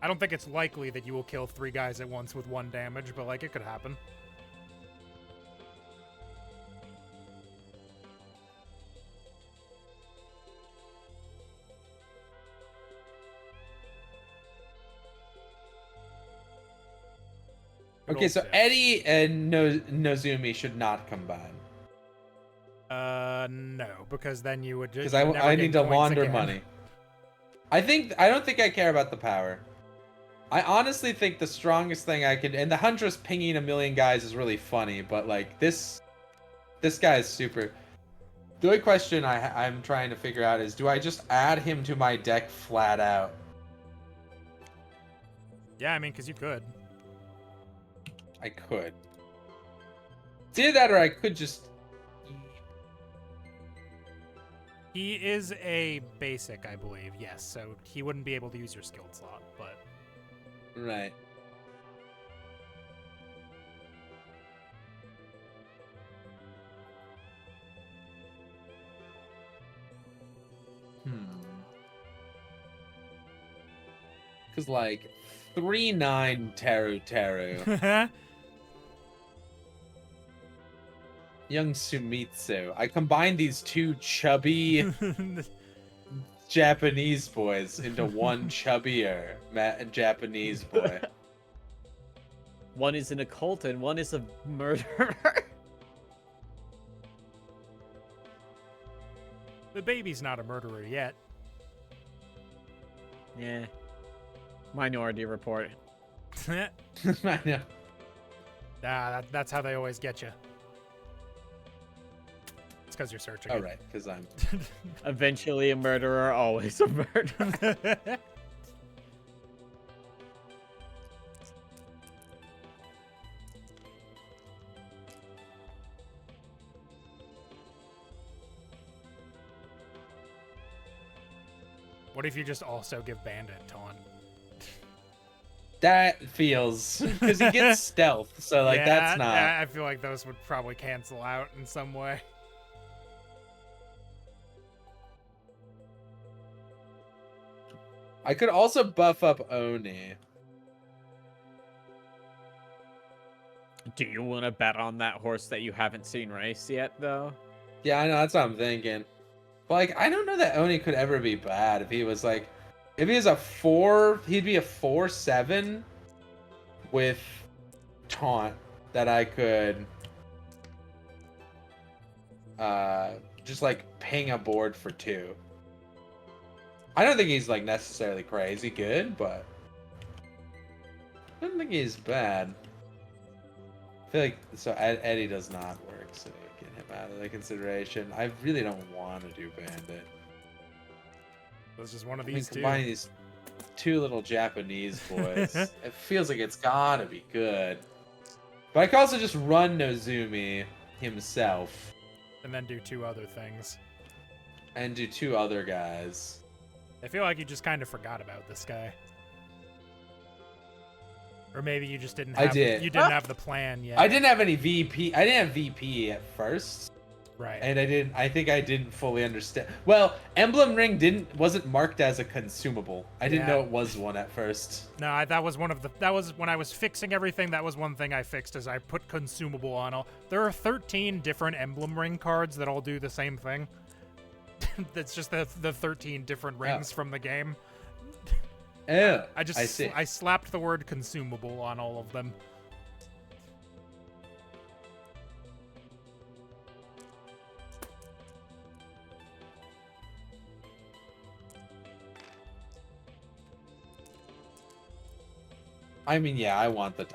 I don't think it's likely that you will kill 3 guys at once with 1 damage, but like it could happen. Good Okay, old so Sif. Eddie and Nozumi should not combine No, because then you would just. because I need to launder money. I don't think I care about the power. I honestly think the strongest thing I could, and the Huntress pinging a million guys is really funny, but like this guy is super. The only question I'm trying to figure out is, do I just add him to my deck flat out? Yeah, I mean, because you could. I could. It's either that or I could just. He is a basic, I believe, yes, so he wouldn't be able to use your skilled slot, but... Right. Because, like, 3/9 Teru. Young Sumitsu. I combined these two chubby Japanese boys into one chubbier Japanese boy. One is an occult and one is a murderer. The baby's not a murderer yet. Yeah. Minority Report. I know. That's how they always get you. It's because you're searching. All right, because I'm. Eventually a murderer, always a murderer. What if you just also give Bandit taunt? That feels because he gets stealth, so like Yeah, that's not. I feel like those would probably cancel out in some way. I could also buff up Oni. Do you want to bet on that horse that you haven't seen race yet, though? Yeah, I know, that's what I'm thinking. But like, I don't know that Oni could ever be bad if he was like, if he was a 4, he'd be a 4/7 with taunt that I could just like ping a board for 2. I don't think he's like necessarily crazy good, but I don't think he's bad. I feel like so Eddie does not work, so get him out of the consideration. I really don't want to do Bandit. This is one of I mean, these two. combining these two little Japanese boys, it feels like it's gotta be good. But I could also just run Nozumi himself And then do 2 other things. and do 2 other guys. I feel like you just kind of forgot about this guy. Or maybe you just didn't I have did. You didn't have the plan yet. I didn't have any VP. I didn't have VP at first. Right. And I think I didn't fully understand. Well, Emblem Ring wasn't marked as a consumable. I didn't Yeah. know it was one at first. No, that was that was when I was fixing everything. That was one thing I fixed, is I put consumable on all. There are 13 different Emblem Ring cards that all do the same thing. That's just the 13 different rings from the game. Oh, I see. I slapped the word consumable on all of them. I mean, yeah, I want the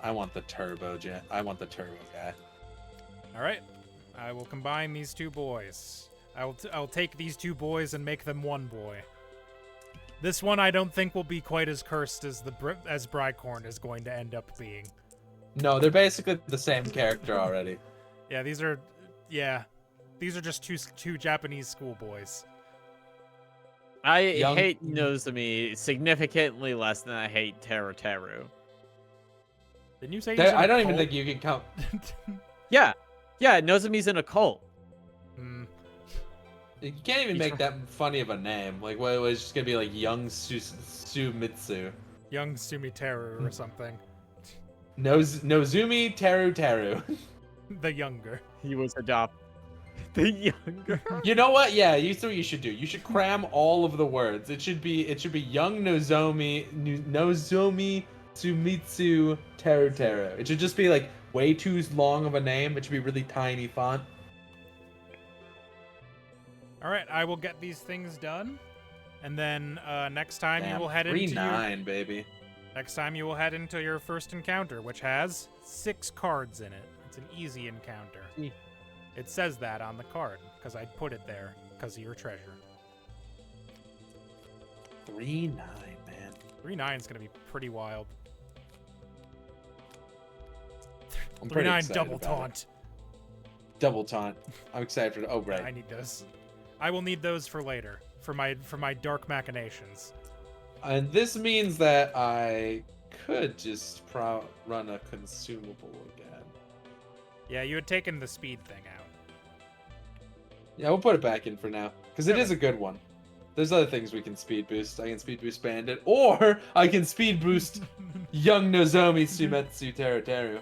turbo jet. I want the turbo guy. All right, I will combine these 2 boys. I'll take these 2 boys and make them 1 boy. This one I don't think will be quite as cursed as as Brycorn is going to end up being. No, they're basically the same character already. Yeah, these are just two Japanese schoolboys. I hate Nozumi significantly less than I hate Teru. Didn't you say? I don't even think you can count. Yeah, Nozumi's in a cult. You can't even make that funny of a name. Like, what, it's just gonna be like Young Sumitsu. Young Sumiteru or something. Nozumi Teru. The younger. He was adopted. The younger. You know what? Yeah, you see what you should do. You should cram all of the words. It should be Young Nozomi Sumitsu Teru. It should just be like way too long of a name. It should be really tiny font. All right, I will get these things done, and then next time Damn, you will head into 3/9, baby. Next time you will head into your first encounter, which has 6 cards in it. It's an easy encounter. Yeah. It says that on the card, because I put it there because of your treasure. 3-9, man. 3-9 is going to be pretty wild. I'm pretty 3-9 excited double about it. taunt. Double taunt. I'm excited for the. Oh, right. I need those. I will need those for later, for my dark machinations. And this means that I could just run a consumable again. Yeah, you had taken the speed thing out. Yeah, we'll put it back in for now. Because it Okay. is a good one. There's other things we can speed boost. I can speed boost Bandit. Or I can speed boost young Nozomi Sumetsu Teruteru.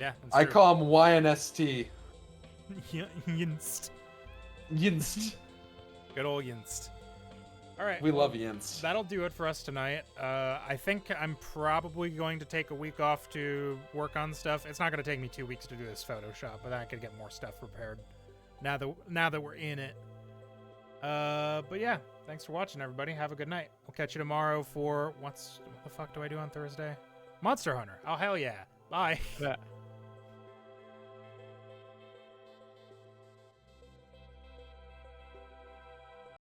Yeah, that's I true. call him YNST. Yinst. Yinst. Good old Yinst. All right. We well, love Yinst. That'll do it for us tonight. I think I'm probably going to take a week off to work on stuff. It's not going to take me 2 weeks to do this Photoshop, but I could get more stuff prepared now that we're in it. But yeah, thanks for watching, everybody. Have a good night. We'll catch you tomorrow for what the fuck do I do on Thursday? Monster Hunter. Oh hell yeah. Bye. Yeah.